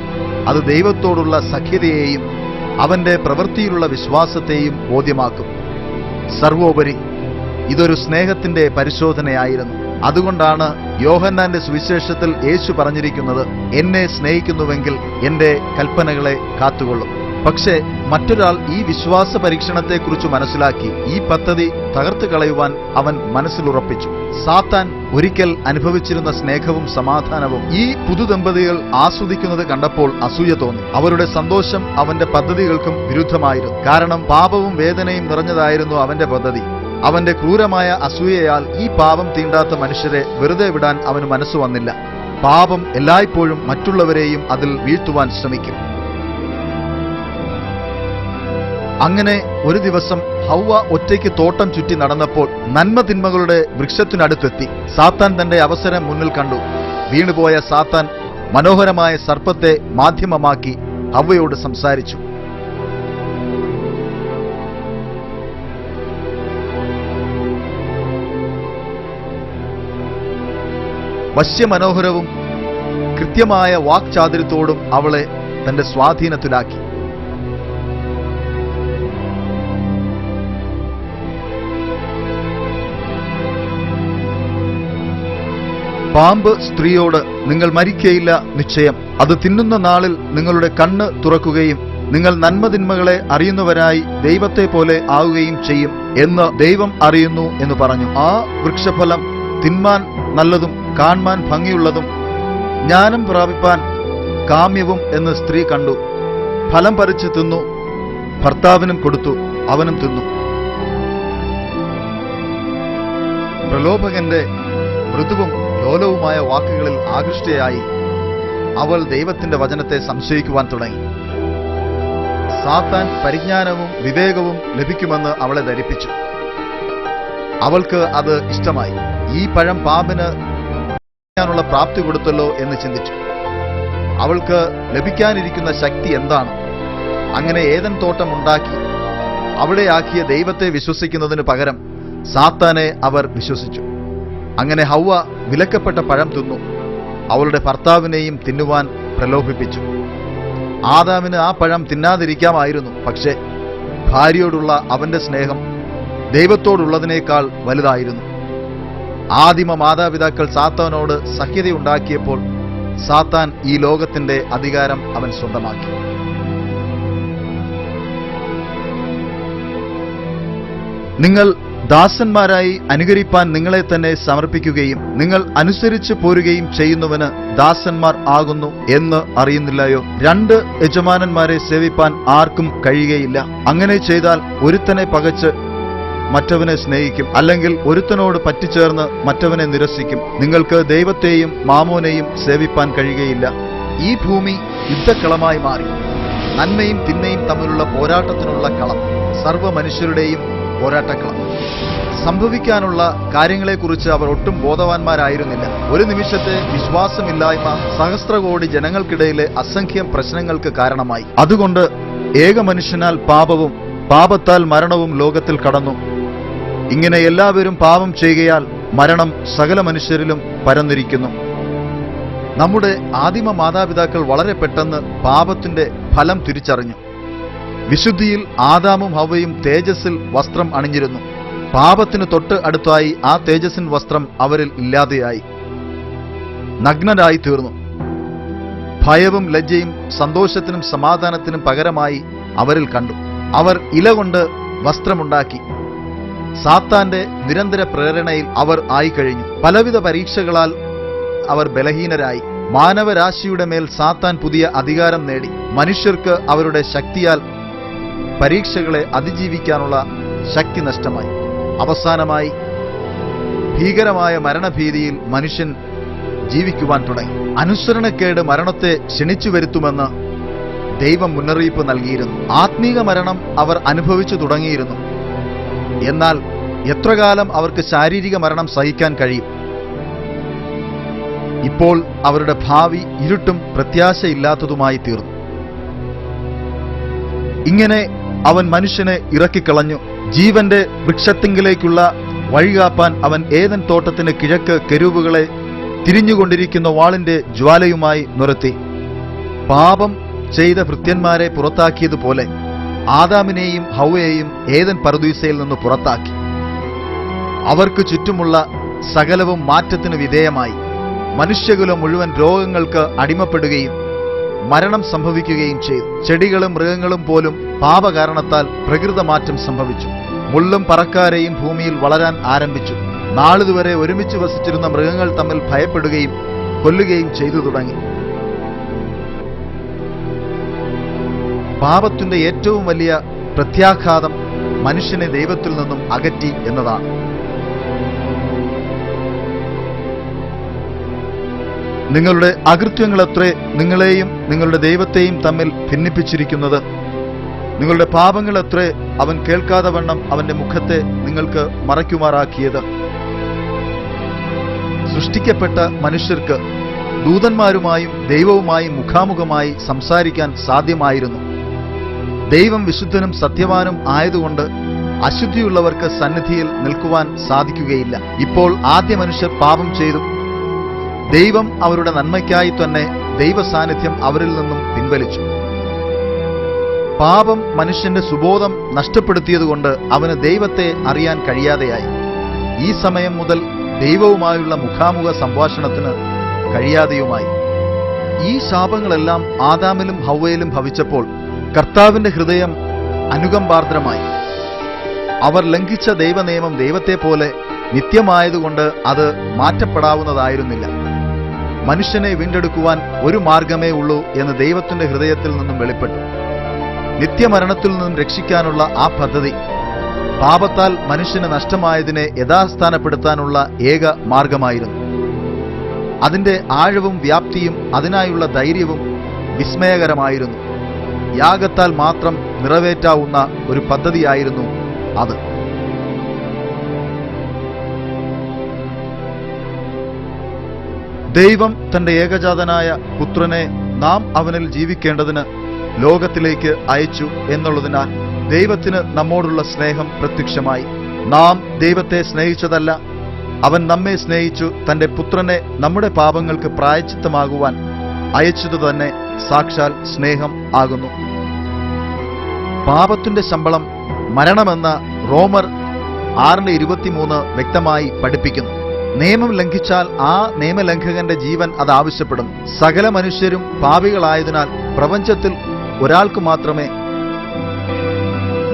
അത് ദൈവത്തോടുള്ള സഖ്യതയെയും അവന്റെ പ്രവൃത്തിയിലുള്ള വിശ്വാസത്തെയും ബോധ്യമാക്കും. സർവോപരി ഇതൊരു സ്നേഹത്തിന്റെ പരിശോധനയായിരുന്നു. അതുകൊണ്ടാണ് യോഹന്നാന്റെ സുവിശേഷത്തിൽ യേശു പറഞ്ഞിരിക്കുന്നത്, എന്നെ സ്നേഹിക്കുന്നുവെങ്കിൽ എന്റെ കൽപ്പനകളെ കാത്തുകൊള്ളും. പക്ഷേ മറ്റൊരാൾ ഈ വിശ്വാസ പരീക്ഷണത്തെക്കുറിച്ച് മനസ്സിലാക്കി ഈ പദ്ധതി തകർത്തു കളയുവാൻ അവൻ മനസ്സിലുറപ്പിച്ചു. സാത്താൻ ഒരിക്കൽ അനുഭവിച്ചിരുന്ന സ്നേഹവും സമാധാനവും ഈ പുതുദമ്പതികൾ ആസ്വദിക്കുന്നത് കണ്ടപ്പോൾ അസൂയ തോന്നി. അവരുടെ സന്തോഷം അവന്റെ പദ്ധതികൾക്കും വിരുദ്ധമായിരുന്നു. കാരണം പാപവും വേദനയും നിറഞ്ഞതായിരുന്നു അവന്റെ പദ്ധതി. അവന്റെ ക്രൂരമായ അസൂയയാൽ ഈ പാപം തീണ്ടാത്ത മനുഷ്യരെ വെറുതെ വിടാൻ അവന് മനസ്സു വന്നില്ല. പാപം എല്ലായ്പ്പോഴും മറ്റുള്ളവരെയും അതിൽ വീഴ്ത്തുവാൻ ശ്രമിക്കും. അങ്ങനെ ഒരു ദിവസം ഹവ്വ ഒറ്റയ്ക്ക് തോട്ടം ചുറ്റി നടന്നപ്പോൾ നന്മ തിന്മകളുടെ വൃക്ഷത്തിനടുത്തെത്തി. സാത്താൻ തന്റെ അവസരം മുന്നിൽ കണ്ടു. വീണുപോയ സാത്താൻ മനോഹരമായ സർപ്പത്തെ മാധ്യമമാക്കി ഹവ്വയോട് സംസാരിച്ചു. വശ്യമനോഹരവും കൃത്യമായ വാക്ചാതുര്യത്തോടും അവളെ തന്റെ സ്വാധീനത്തിലാക്കി. പാമ്പ് സ്ത്രീയോട്, നിങ്ങൾ മരിക്കയില്ല നിശ്ചയം, അത് തിന്നുന്ന നാളിൽ നിങ്ങളുടെ കണ്ണ് തുറക്കുകയും നിങ്ങൾ നന്മതിന്മകളെ അറിയുന്നവരായി ദൈവത്തെ പോലെ ആവുകയും ചെയ്യും എന്ന് ദൈവം അറിയുന്നു എന്ന് പറഞ്ഞു. ആ വൃക്ഷഫലം തിന്മാൻ നല്ലതും കാൺമാൻ ഭംഗിയുള്ളതും ജ്ഞാനം പ്രാപിപ്പാൻ കാമ്യവും എന്ന് സ്ത്രീ കണ്ടു. ഫലം പറിച്ച് തിന്നു, ഭർത്താവിനും കൊടുത്തു, അവനും തിന്നു. പ്രലോഭകന്റെ മൃദുവും ലോലവുമായ വാക്കുകളിൽ ആകൃഷ്ടയായി അവൾ ദൈവത്തിന്റെ വചനത്തെ സംശയിക്കുവാൻ തുടങ്ങി. സാത്താൻ പരിജ്ഞാനവും വിവേകവും ലഭിക്കുമെന്ന് അവളെ ധരിപ്പിച്ചു. അവൾക്ക് അത് ഇഷ്ടമായി. ഈ പഴം പാമ്പിന് നുള്ള പ്രാപ്തി കൊടുത്തല്ലോ എന്ന് ചിന്തിച്ചു. അവൾക്ക് ലഭിക്കാനിരിക്കുന്ന ശക്തി എന്താണ്? അങ്ങനെ ഏദൻ തോട്ടം ഉണ്ടാക്കി അവിടെ ആക്കിയ ദൈവത്തെ വിശ്വസിക്കുന്നതിന് പകരം സാത്താനെ അവർ വിശ്വസിച്ചു. അങ്ങനെ ഹൗവ വിലക്കപ്പെട്ട പഴം തിന്നു അവളുടെ ഭർത്താവിനെയും തിന്നുവാൻ പ്രലോഭിപ്പിച്ചു. ആദാമിന് ആ പഴം തിന്നാതിരിക്കാമായിരുന്നു. പക്ഷേ ഭാര്യയോടുള്ള അവന്റെ സ്നേഹം ദൈവത്തോടുള്ളതിനേക്കാൾ വലുതായിരുന്നു. ആദിമ മാതാപിതാക്കൾ സാത്താനോട് സഖ്യതയുണ്ടാക്കിയപ്പോൾ സാത്താൻ ഈ ലോകത്തിന്റെ അധികാരം അവൻ സ്വന്തമാക്കി. നിങ്ങൾ ദാസന്മാരായി അനുകരിപ്പാൻ നിങ്ങളെ തന്നെ സമർപ്പിക്കുകയും നിങ്ങൾ അനുസരിച്ച് പോരുകയും ചെയ്യുന്നവന് ദാസന്മാർ ആകുന്നു എന്ന് അറിയുന്നില്ലയോ? രണ്ട് യജമാനന്മാരെ സേവിപ്പാൻ ആർക്കും കഴിയുകയില്ല. അങ്ങനെ ചെയ്താൽ ഒരുത്തനെ പകച്ച് മറ്റവനെ സ്നേഹിക്കും, അല്ലെങ്കിൽ ഒരുത്തനോട് പറ്റിച്ചേർന്ന് മറ്റവനെ നിരസിക്കും. നിങ്ങൾക്ക് ദൈവത്തെയും മാമോനെയും സേവിപ്പാൻ കഴിയുകയില്ല. ഈ ഭൂമി യുദ്ധക്കളമായി മാറി. നന്മയും തിന്മയും തമ്മിലുള്ള പോരാട്ടത്തിനുള്ള കളം, സർവ്വ മനുഷ്യരുടെയും പോരാട്ടക്കളം. സംഭവിക്കാനുള്ള കാര്യങ്ങളെക്കുറിച്ച് അവർ ഒട്ടും ബോധവാന്മാരായിരുന്നില്ല. ഒരു നിമിഷത്തെ വിശ്വാസമില്ലായ്മ സഹസ്രകോടി ജനങ്ങൾക്കിടയിലെ അസംഖ്യം പ്രശ്നങ്ങൾക്ക് കാരണമായി. അതുകൊണ്ട് ഏക മനുഷ്യനാൽ പാപവും പാപത്താൽ മരണവും ലോകത്തിൽ കടന്നു. ഇങ്ങനെ എല്ലാവരും പാപം ചെയ്യുകയാൽ മരണം സകല മനുഷ്യരിലും പരന്നിരിക്കുന്നു. നമ്മുടെ ആദിമ മാതാപിതാക്കൾ വളരെ പെട്ടെന്ന് പാപത്തിന്റെ ഫലം തിരിച്ചറിഞ്ഞു. വിശുദ്ധിയിൽ ആദാമും ഹവ്വയും തേജസ്സിൽ വസ്ത്രം അണിഞ്ഞിരുന്നു. പാപത്തിന് തൊട്ട് അടുത്തായി ആ തേജസ്സിൻ വസ്ത്രം അവരിൽ ഇല്ലാതെയായി. നഗ്നരായി തീർന്നു. ഭയവും ലജ്ജയും സന്തോഷത്തിനും സമാധാനത്തിനും പകരമായി അവരിൽ കണ്ടു. അവർ ഇല കൊണ്ട് വസ്ത്രമുണ്ടാക്കി. സാത്താന്റെ നിരന്തര പ്രേരണയിൽ അവർ ആയിക്കഴിഞ്ഞു. പലവിധ പരീക്ഷകളാൽ അവർ ബലഹീനരായി. മാനവരാശിയുടെ മേൽ സാത്താൻ പുതിയ അധികാരം നേടി. മനുഷ്യർക്ക് അവരുടെ ശക്തിയാൽ പരീക്ഷകളെ അതിജീവിക്കാനുള്ള ശക്തി നഷ്ടമായി. അവസാനമായി ഭീകരമായ മരണഭീതിയിൽ മനുഷ്യൻ ജീവിക്കുവാൻ തുടങ്ങി. അനുസരണക്കേട് മരണത്തെ ക്ഷണിച്ചു വരുത്തുമെന്ന് ദൈവം മുന്നറിയിപ്പ് നൽകിയിരുന്നു. ആത്മീക മരണം അവർ അനുഭവിച്ചു തുടങ്ങിയിരുന്നു. എന്നാൽ എത്രകാലം അവർക്ക് ശാരീരിക മരണം സഹിക്കാൻ കഴിയും? ഇപ്പോൾ അവരുടെ ഭാവി ഇരുട്ടും പ്രത്യാശയില്ലാത്തതുമായി തീർന്നു. ഇങ്ങനെ അവൻ മനുഷ്യനെ ഇറക്കിക്കളഞ്ഞു. ജീവന്റെ വൃക്ഷത്തിങ്കിലേക്കുള്ള വഴികാപ്പാൻ അവൻ ഏദൻ തോട്ടത്തിന് കിഴക്ക് കെരൂബുകളെ തിരിഞ്ഞുകൊണ്ടിരിക്കുന്ന വാളിന്റെ ജ്വാലയുമായി നിർത്തി. പാപം ചെയ്ത ഭൃത്യന്മാരെ പുറത്താക്കിയതുപോലെ ആദാമിനെയും ഹവ്വയെയും ഏദൻ പറുദീസയിൽ നിന്ന് പുറത്താക്കി. അവർക്ക് ചുറ്റുമുള്ള സകലവും മാറ്റത്തിന് വിധേയമായി. മനുഷ്യകുലം മുഴുവൻ രോഗങ്ങൾക്ക് അടിമപ്പെടുകയും മരണം സംഭവിക്കുകയും ചെയ്തു. ചെടികളും മൃഗങ്ങളും പോലും പാപകാരണത്താൽ പ്രകൃതമാറ്റം സംഭവിച്ചു. മുള്ളും പറക്കാരെയും ഭൂമിയിൽ വളരാൻ ആരംഭിച്ചു. നാളിതുവരെ ഒരുമിച്ച് വസിച്ചിരുന്ന മൃഗങ്ങൾ തമ്മിൽ ഭയപ്പെടുകയും കൊല്ലുകയും ചെയ്തു തുടങ്ങി. പാപത്തിന്റെ ഏറ്റവും വലിയ പ്രത്യാഘാതം മനുഷ്യനെ ദൈവത്തിൽ നിന്നും അകറ്റി എന്നതാണ്. നിങ്ങളുടെ അകൃത്യങ്ങളത്രേ നിങ്ങളെയും നിങ്ങളുടെ ദൈവത്തെയും തമ്മിൽ ഭിന്നിപ്പിച്ചിരിക്കുന്നത്. നിങ്ങളുടെ പാപങ്ങളത്രേ അവൻ കേൾക്കാതെ വണ്ണം അവന്റെ മുഖത്തെ നിങ്ങൾക്ക് മറയ്ക്കുമാറാക്കിയത്. സൃഷ്ടിക്കപ്പെട്ട മനുഷ്യർക്ക് ദൂതന്മാരുമായും ദൈവവുമായും മുഖാമുഖമായി സംസാരിക്കാൻ സാധ്യമായിരുന്നു. ദൈവം വിശുദ്ധനും സത്യവാനും ആയതുകൊണ്ട് അശുദ്ധിയുള്ളവർക്ക് സന്നിധിയിൽ നിൽക്കുവാൻ സാധിക്കുകയില്ല. ഇപ്പോൾ ആദ്യ മനുഷ്യർ പാപം ചെയ്തു. ദൈവം അവരുടെ നന്മയ്ക്കായി തന്നെ ദൈവസാന്നിധ്യം അവരിൽ നിന്നും പിൻവലിച്ചു. പാപം മനുഷ്യന്റെ സുബോധം നഷ്ടപ്പെടുത്തിയതുകൊണ്ട് അവന് ദൈവത്തെ അറിയാൻ കഴിയാതെയായി. ഈ സമയം മുതൽ ദൈവവുമായുള്ള മുഖാമുഖ സംഭാഷണത്തിന് കഴിയാതെയുമായി. ഈ ശാപങ്ങളെല്ലാം ആദാമിലും ഹവ്വയിലും ഭവിച്ചപ്പോൾ കർത്താവിന്റെ ഹൃദയം അനുകമ്പാർദ്രമായി. അവർ ലംഘിച്ച ദൈവനിയമം ദൈവത്തെ പോലെ നിത്യമായതുകൊണ്ട് അത് മാറ്റപ്പെടാവുന്നതായിരുന്നില്ല. മനുഷ്യനെ വീണ്ടെടുക്കുവാൻ ഒരു മാർഗമേ ഉള്ളൂ എന്ന് ദൈവത്തിന്റെ ഹൃദയത്തിൽ നിന്നും വെളിപ്പെട്ടു. നിത്യമരണത്തിൽ നിന്നും രക്ഷിക്കാനുള്ള ആ പദ്ധതി പാപത്താൽ മനുഷ്യന് നഷ്ടമായതിനെ യഥാസ്ഥാനപ്പെടുത്താനുള്ള ഏക മാർഗമായിരുന്നു. അതിന്റെ ആഴവും വ്യാപ്തിയും അതിനായുള്ള ധൈര്യവും വിസ്മയകരമായിരുന്നു. യാഗത്താൽ മാത്രം നിറവേറ്റാവുന്ന ഒരു പദ്ധതിയായിരുന്നു അത്. ദൈവം തന്റെ ഏകജാതനായ പുത്രനെ നാം അവനിൽ ജീവിക്കേണ്ടതിന് ലോകത്തിലേക്ക് അയച്ചു എന്നുള്ളതിനാൽ ദൈവത്തിന് നമ്മോടുള്ള സ്നേഹം പ്രത്യക്ഷമായി. നാം ദൈവത്തെ സ്നേഹിച്ചതല്ല, അവൻ നമ്മെ സ്നേഹിച്ചു തന്റെ പുത്രനെ നമ്മുടെ പാപങ്ങൾക്ക് പ്രായശ്ചിത്തമാകുവാൻ അയച്ചതു തന്നെ സാക്ഷാൽ സ്നേഹം ആകുന്നു. പാപത്തിന്റെ ശമ്പളം മരണമെന്ന റോമർ 6:23 വ്യക്തമായി പഠിപ്പിക്കുന്നു. നിയമം ലംഘിച്ചാൽ ആ നിയമലംഘകന്റെ ജീവൻ അത് ആവശ്യപ്പെടും. സകല മനുഷ്യരും പാപികളായതിനാൽ പ്രപഞ്ചത്തിൽ ഒരാൾക്ക് മാത്രമേ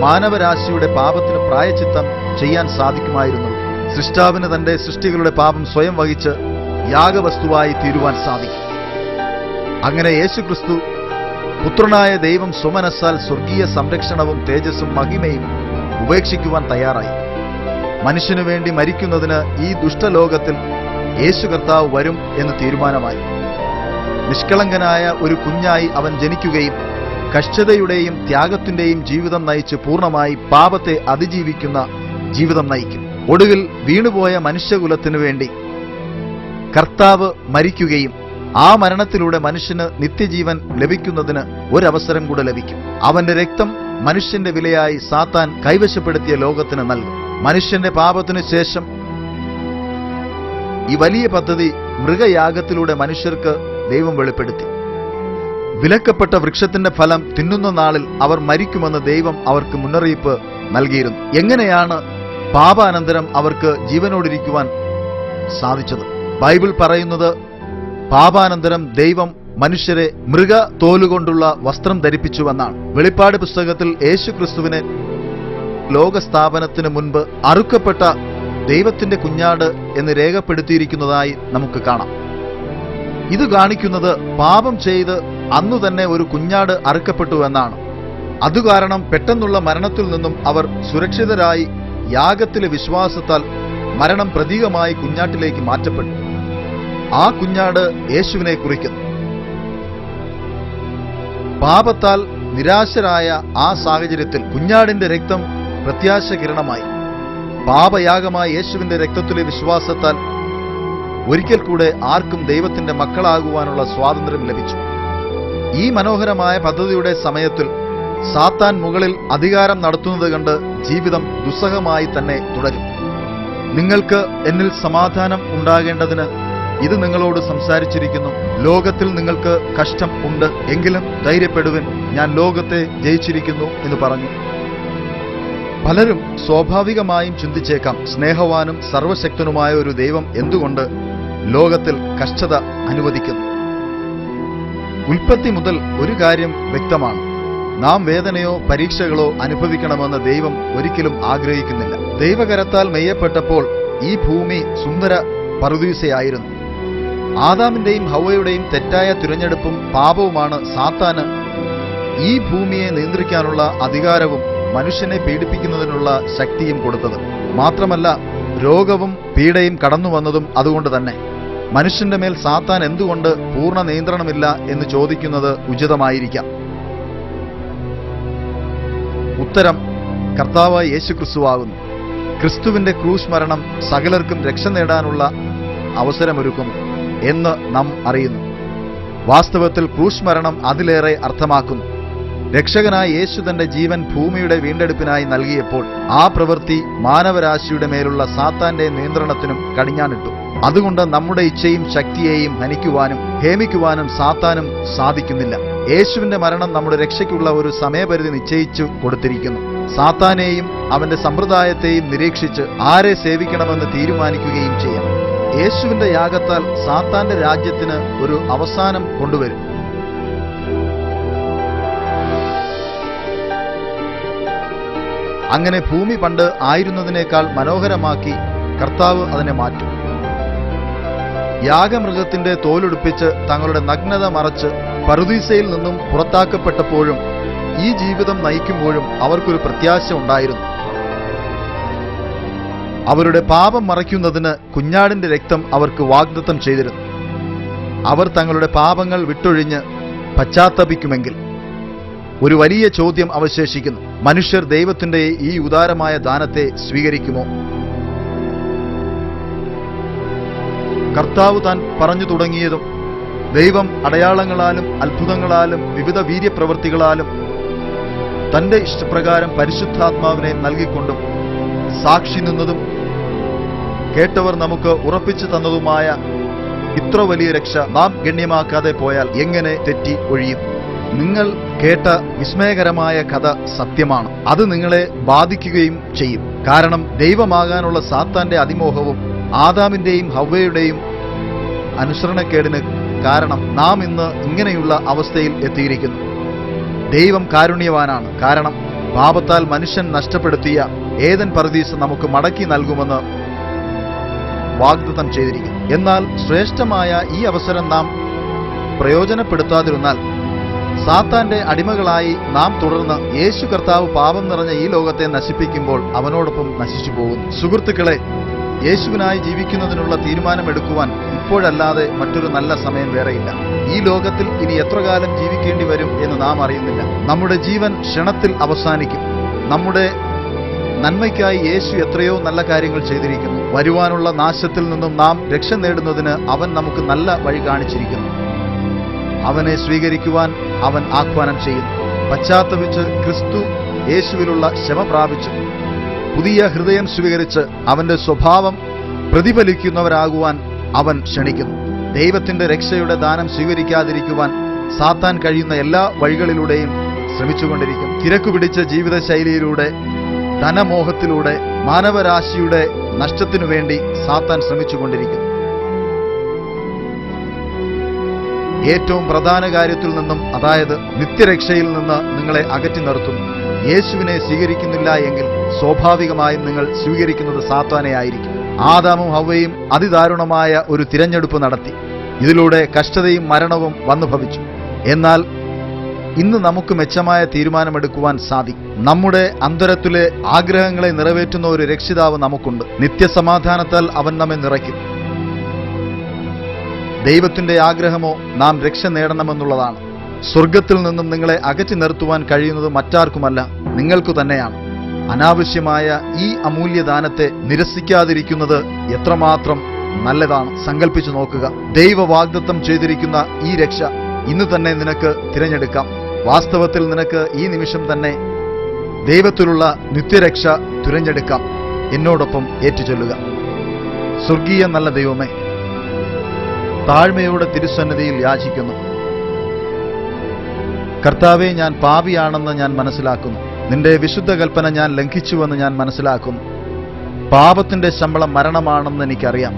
മാനവരാശിയുടെ പാപത്തിന് പ്രായശ്ചിത്തം ചെയ്യാൻ സാധിക്കുമായിരുന്നുള്ളൂ. സൃഷ്ടാവിന് തന്റെ സൃഷ്ടികളുടെ പാപം സ്വയം വഹിച്ച് യാഗവസ്തുവായി തീരുവാൻ സാധിക്കും. അങ്ങനെ യേശുക്രിസ്തു പുത്രനായ ദൈവം സ്വമനസ്സാൽ സ്വർഗീയ സംരക്ഷണവും തേജസ്സും മഹിമയും ഉപേക്ഷിക്കുവാൻ തയ്യാറായി. മനുഷ്യനു വേണ്ടി മരിക്കുന്നതിന് ഈ ദുഷ്ടലോകത്തിൽ യേശു കർത്താവ് വരും എന്ന് തീരുമാനമായി. നിഷ്കളങ്കനായ ഒരു കുഞ്ഞായി അവൻ ജനിക്കുകയും കഷ്ടതയുടെയും ത്യാഗത്തിന്റെയും ജീവിതം നയിച്ച് പൂർണ്ണമായി പാപത്തെ അതിജീവിക്കുന്ന ജീവിതം നയിക്കും. ഒടുവിൽ വീണുപോയ മനുഷ്യകുലത്തിനു വേണ്ടി കർത്താവ് മരിക്കുകയും ആ മരണത്തിലൂടെ മനുഷ്യന് നിത്യജീവൻ ലഭിക്കുന്നതിന് ഒരവസരം കൂടെ ലഭിക്കും. അവന്റെ രക്തം മനുഷ്യന്റെ വിലയായി സാത്താൻ കൈവശപ്പെടുത്തിയ ലോകത്തിന് നൽകും. മനുഷ്യന്റെ പാപത്തിനു ശേഷം ഈ വലിയ പദ്ധതി മൃഗയാഗത്തിലൂടെ മനുഷ്യർക്ക് ദൈവം വെളിപ്പെടുത്തി. വിലക്കപ്പെട്ട വൃക്ഷത്തിന്റെ ഫലം തിന്നുന്ന നാളിൽ അവർ മരിക്കുമെന്ന് ദൈവം അവർക്ക് മുന്നറിയിപ്പ് നൽകിയിരുന്നു. എങ്ങനെയാണ് പാപാനന്തരം അവർക്ക് ജീവനോടിരിക്കുവാൻ സാധിച്ചത്? ബൈബിൾ പറയുന്നത് പാപാനന്തരം ദൈവം മനുഷ്യരെ മൃഗ തോലുകൊണ്ടുള്ള വസ്ത്രം ധരിപ്പിച്ചുവെന്നാണ്. വെളിപ്പാട് പുസ്തകത്തിൽ യേശുക്രിസ്തുവിനെ ലോകസ്ഥാപനത്തിന് മുൻപ് അറുക്കപ്പെട്ട ദൈവത്തിന്റെ കുഞ്ഞാട് എന്ന് രേഖപ്പെടുത്തിയിരിക്കുന്നതായി നമുക്ക് കാണാം. ഇത് കാണിക്കുന്നത് പാപം ചെയ്ത് അന്നു തന്നെ ഒരു കുഞ്ഞാട് അറുക്കപ്പെട്ടു എന്നാണ്. അതുകാരണം പെട്ടെന്നുള്ള മരണത്തിൽ നിന്നും അവർ സുരക്ഷിതരായി യാഗത്തിലെ വിശ്വാസത്താൽ മരണം പ്രതീകമായി കുഞ്ഞാട്ടിലേക്ക് മാറ്റപ്പെട്ടു. ആ കുഞ്ഞാട് യേശുവിനെ കുറിക്കുന്നു. പാപത്താൽ നിരാശരായ ആ സാഹചര്യത്തിൽ കുഞ്ഞാടിന്റെ രക്തം പ്രത്യാശ കിരണമായി. പാപയാഗമായ യേശുവിന്റെ രക്തത്തിലെ വിശ്വാസത്താൽ ഒരിക്കൽ കൂടെ ആർക്കും ദൈവത്തിന്റെ മക്കളാകുവാനുള്ള സ്വാതന്ത്ര്യം ലഭിച്ചു. ഈ മനോഹരമായ പദ്ധതിയുടെ സമയത്തിൽ സാത്താൻ മുകളിൽ അധികാരം നടത്തുന്നത് കണ്ട് ജീവിതം ദുസ്സഹമായി തന്നെ തുടരും. നിങ്ങൾക്ക് എന്നിൽ സമാധാനം ഉണ്ടാകേണ്ടതിന് ഇത് നിങ്ങളോട് സംസാരിച്ചിരിക്കുന്നു. ലോകത്തിൽ നിങ്ങൾക്ക് കഷ്ടം ഉണ്ട്, എങ്കിലും ധൈര്യപ്പെടുവിൻ, ഞാൻ ലോകത്തെ ജയിച്ചിരിക്കുന്നു എന്ന് പറഞ്ഞു. പലരും സ്വാഭാവികമായും ചിന്തിച്ചേക്കാം, സ്നേഹവാനും സർവശക്തനുമായ ഒരു ദൈവം എന്തുകൊണ്ട് ലോകത്തിൽ കഷ്ടത അനുവദിക്കുന്നു? ഉൽപ്പത്തി മുതൽ ഒരു കാര്യം വ്യക്തമാണ്. നാം വേദനയോ പരീക്ഷകളോ അനുഭവിക്കണമെന്ന് ദൈവം ഒരിക്കലും ആഗ്രഹിക്കുന്നില്ല. ദൈവകരത്താൽ മെയ്യപ്പെട്ടപ്പോൾ ഈ ഭൂമി സുന്ദര പറുദീസയായിരുന്നു. ആദാമിന്റെയും ഹവ്വയുടെയും തെറ്റായ തിരഞ്ഞെടുപ്പും പാപവുമാണ് സാത്താന് ഈ ഭൂമിയെ നിയന്ത്രിക്കാനുള്ള അധികാരവും മനുഷ്യനെ പീഡിപ്പിക്കുന്നതിനുള്ള ശക്തിയും കൊടുത്തത്. മാത്രമല്ല, രോഗവും പീഡയും കടന്നു വന്നതും അതുകൊണ്ട് തന്നെ. മനുഷ്യന്റെ മേൽ സാത്താൻ എന്തുകൊണ്ട് പൂർണ്ണ നിയന്ത്രണമില്ല എന്ന് ചോദിക്കുന്നത് ഉചിതമായിരിക്കാം. ഉത്തരം കർത്താവായ യേശുക്രിസ്തുവാകുന്നു. ക്രിസ്തുവിന്റെ ക്രൂശ് മരണം സകലർക്കും രക്ഷ നേടാനുള്ള അവസരമൊരുക്കുന്നു എന്ന് നാം അറിയുന്നു. വാസ്തവത്തിൽ ക്രൂശ് മരണം അതിലേറെ അർത്ഥമാക്കുന്നു. രക്ഷകനായ യേശു തന്റെ ജീവൻ ഭൂമിയുടെ വീണ്ടെടുപ്പിനായി നൽകിയപ്പോൾ ആ പ്രവൃത്തി മാനവരാശിയുടെ മേലുള്ള സാത്താന്റെ നിയന്ത്രണത്തിനും കടിഞ്ഞാണിട്ടു. അതുകൊണ്ട് നമ്മുടെ ഇച്ഛയും ശക്തിയെയും ഹനിക്കുവാനും ഹേമിക്കുവാനും സാത്താനും സാധിക്കുന്നില്ല. യേശുവിന്റെ മരണം നമ്മുടെ രക്ഷയ്ക്കുള്ള ഒരു സമയപരിധി നിശ്ചയിച്ചു കൊടുത്തിരിക്കുന്നു. സാത്താനെയും അവന്റെ സമ്പ്രദായത്തെയും നിരീക്ഷിച്ച് ആരെ സേവിക്കണമെന്ന് തീരുമാനിക്കുകയും ചെയ്യാം. യേശുവിന്റെ യാഗത്താൽ സാത്താന്റെ രാജ്യത്തിന് ഒരു അവസാനം കൊണ്ടുവരും. അങ്ങനെ ഭൂമി പണ്ട് ആയിരുന്നതിനേക്കാൾ മനോഹരമാക്കി കർത്താവ് അതിനെ മാറ്റും. യാഗമൃഗത്തിന്റെ തോലുടുപ്പിച്ച് തങ്ങളുടെ നഗ്നത മറച്ച് പറുദീസയിൽ നിന്നും പുറത്താക്കപ്പെട്ടപ്പോഴും ഈ ജീവിതം നയിക്കുമ്പോഴും അവർക്കൊരു പ്രത്യാശ ഉണ്ടായിരുന്നു. അവരുടെ പാപം മറയ്ക്കുന്നതിന് കുഞ്ഞാടിന്റെ രക്തം അവർക്ക് വാഗ്ദത്തം ചെയ്തിരുന്നു. അവർ തങ്ങളുടെ പാപങ്ങൾ വിട്ടൊഴിഞ്ഞ് പശ്ചാത്തപിക്കുമെങ്കിൽ ഒരു വലിയ ചോദ്യം അവശേഷിക്കുന്നു. മനുഷ്യർ ദൈവത്തിന്റെ ഈ ഉദാരമായ ദാനത്തെ സ്വീകരിക്കുമോ? കർത്താവ് താൻ പറഞ്ഞു തുടങ്ങിയതും ദൈവം അടയാളങ്ങളാലും അത്ഭുതങ്ങളാലും വിവിധ വീര്യപ്രവൃത്തികളാലും തന്റെ ഇഷ്ടപ്രകാരം പരിശുദ്ധാത്മാവിനെ നൽകിക്കൊണ്ടും സാക്ഷി നിന്നതും കേട്ടവർ നമുക്ക് ഉറപ്പിച്ചു തന്നതുമായ ഇത്ര വലിയ രക്ഷ നാം ഗണ്യമാക്കാതെ പോയാൽ എങ്ങനെ തെറ്റി ഒഴിയും? നിങ്ങൾ കേട്ട വിസ്മയകരമായ കഥ സത്യമാണ്. അത് നിങ്ങളെ ബാധിക്കുകയും ചെയ്യും. കാരണം ദൈവമാകാനുള്ള സാത്താന്റെ അതിമോഹവും ആദാമിന്റെയും ഹവ്വയുടെയും അനുസരണക്കേടിന് കാരണം നാം ഇന്ന് ഇങ്ങനെയുള്ള അവസ്ഥയിൽ എത്തിയിരിക്കുന്നു. ദൈവം കാരുണ്യവാനാണ്. കാരണം പാപത്താൽ മനുഷ്യൻ നഷ്ടപ്പെടുത്തിയ ഏദൻ പറുദീസ നമുക്ക് മടക്കി നൽകുമെന്ന് വാഗ്ദത്തം ചെയ്തിരിക്കുന്നു. എന്നാൽ ശ്രേഷ്ഠമായ ഈ അവസരം നാം പ്രയോജനപ്പെടുത്താതിരുന്നാൽ സാത്താന്റെ അടിമകളായി നാം തുടർന്ന് യേശു കർത്താവ് പാപം നിറഞ്ഞ ഈ ലോകത്തെ നശിപ്പിക്കുമ്പോൾ അവനോടൊപ്പം നശിച്ചു പോകുന്നു. സുഹൃത്തുക്കളെ, യേശുവിനായി ജീവിക്കുന്നതിനുള്ള തീരുമാനമെടുക്കുവാൻ ഇപ്പോഴല്ലാതെ മറ്റൊരു നല്ല സമയം വേറെയില്ല. ഈ ലോകത്തിൽ ഇനി എത്ര കാലം ജീവിക്കേണ്ടി വരും എന്ന് നാം അറിയുന്നില്ല. നമ്മുടെ ജീവൻ ക്ഷണത്തിൽ അവസാനിക്കും. നമ്മുടെ നന്മയ്ക്കായി യേശു എത്രയോ നല്ല കാര്യങ്ങൾ ചെയ്തിരിക്കുന്നു. വരുവാനുള്ള നാശത്തിൽ നിന്നും നാം രക്ഷ നേടുന്നതിന് അവൻ നമുക്ക് നല്ല വഴി കാണിച്ചിരിക്കുന്നു. അവനെ സ്വീകരിക്കുവാൻ അവൻ ആഹ്വാനം ചെയ്യുന്നു. പശ്ചാത്തപിച്ച് ക്രിസ്തു യേശുവിലുള്ള ക്ഷമ പ്രാപിച്ച് പുതിയ ഹൃദയം സ്വീകരിച്ച് അവന്റെ സ്വഭാവം പ്രതിഫലിക്കുന്നവരാകുവാൻ അവൻ ക്ഷണിക്കുന്നു. ദൈവത്തിന്റെ രക്ഷയുടെ ദാനം സ്വീകരിക്കാതിരിക്കുവാൻ സാത്താൻ കഴിയുന്ന എല്ലാ വഴികളിലൂടെയും ശ്രമിച്ചുകൊണ്ടിരിക്കും. തിരക്കുപിടിച്ച ജീവിതശൈലിയിലൂടെ, ധനമോഹത്തിലൂടെ, മാനവരാശിയുടെ നഷ്ടത്തിനു വേണ്ടി സാത്താൻ ശ്രമിച്ചുകൊണ്ടിരിക്കുന്നു. ഏറ്റവും പ്രധാന കാര്യത്തിൽ നിന്നും, അതായത് നിത്യരക്ഷയിൽ നിന്ന് നിങ്ങളെ അകറ്റി നിർത്തുന്നു. യേശുവിനെ സ്വീകരിക്കുന്നില്ല എങ്കിൽ സ്വാഭാവികമായും നിങ്ങൾ സ്വീകരിക്കുന്നത് സാത്താനെ ആയിരിക്കും. ആദാമും ഹവ്വയും അതിദാരുണമായ ഒരു തിരഞ്ഞെടുപ്പ് നടത്തി. ഇതിലൂടെ കഷ്ടതയും മരണവും വന്നു ഭവിച്ചു. എന്നാൽ ഇന്ന് നമുക്ക് മെച്ചമായ തീരുമാനമെടുക്കുവാൻ സാധിക്കും. നമ്മുടെ അന്തരത്തിലെ ആഗ്രഹങ്ങളെ നിറവേറ്റുന്ന ഒരു രക്ഷിതാവ് നമുക്കുണ്ട്. നിത്യസമാധാനത്താൽ അവൻ നമ്മെ നിറയ്ക്കും. ദൈവത്തിന്റെ ആഗ്രഹമോ നാം രക്ഷ നേടണമെന്നുള്ളതാണ്. സ്വർഗത്തിൽ നിന്നും നിങ്ങളെ അകറ്റി നിർത്തുവാൻ കഴിയുന്നത് മറ്റാർക്കുമല്ല, നിങ്ങൾക്കു തന്നെയാണ്. അനാവശ്യമായ ഈ അമൂല്യദാനത്തെ നിരസിക്കാതിരിക്കുന്നത് എത്രമാത്രം നല്ലതാണ് സങ്കല്പിച്ചു നോക്കുക. ദൈവ വാഗ്ദത്തം ചെയ്തിരിക്കുന്ന ഈ രക്ഷ ഇന്ന് തന്നെ നിനക്ക് തിരഞ്ഞെടുക്കാം. വാസ്തവത്തിൽ നിനക്ക് ഈ നിമിഷം തന്നെ ദൈവത്തിലുള്ള നിത്യരക്ഷ തിരഞ്ഞെടുക്കാം. എന്നോടൊപ്പം ഏറ്റുചൊല്ലുക. സ്വർഗീയ നല്ല ദൈവമേ, താഴ്മയോടെ തിരുസന്നിധിയിൽ യാചിക്കുന്നു. കർത്താവെ, ഞാൻ പാപിയാണെന്ന് ഞാൻ മനസ്സിലാക്കുന്നു. നിന്റെ വിശുദ്ധ കൽപ്പന ഞാൻ ലംഘിച്ചുവെന്ന് ഞാൻ മനസ്സിലാക്കുന്നു. പാപത്തിന്റെ ശമ്പളം മരണമാണെന്ന് എനിക്കറിയാം.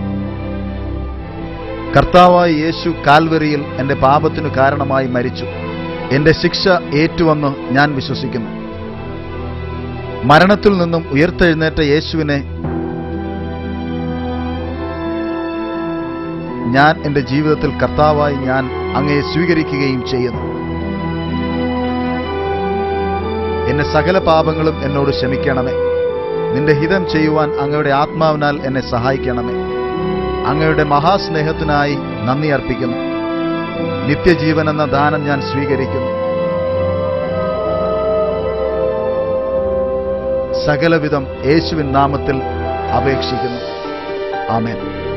കർത്താവായ യേശു കാൽവരിയിൽ എന്റെ പാപത്തിനു കാരണമായി മരിച്ചു. എന്റെ ശിക്ഷ ഏറ്റുവെന്ന് ഞാൻ വിശ്വസിക്കുന്നു. മരണത്തിൽ നിന്നും ഉയർത്തെഴുന്നേറ്റ യേശുവിനെ ഞാൻ എന്റെ ജീവിതത്തിൽ കർത്താവായി ഞാൻ അങ്ങയെ സ്വീകരിക്കുകയും ചെയ്യുന്നു. എന്നെ സകല പാപങ്ങളും എന്നോട് ക്ഷമിക്കണമേ. നിന്റെ ഹിതം ചെയ്യുവാൻ അങ്ങയുടെ ആത്മാവിനാൽ എന്നെ സഹായിക്കണമേ. അങ്ങയുടെ മഹാസ്നേഹത്തിനായി നന്ദി അർപ്പിക്കുന്നു. നിത്യജീവൻ എന്ന ദാനം ഞാൻ സ്വീകരിക്കുന്നു. സകലവിധം യേശുവിൻ നാമത്തിൽ അപേക്ഷിക്കുന്നു. ആമേൻ.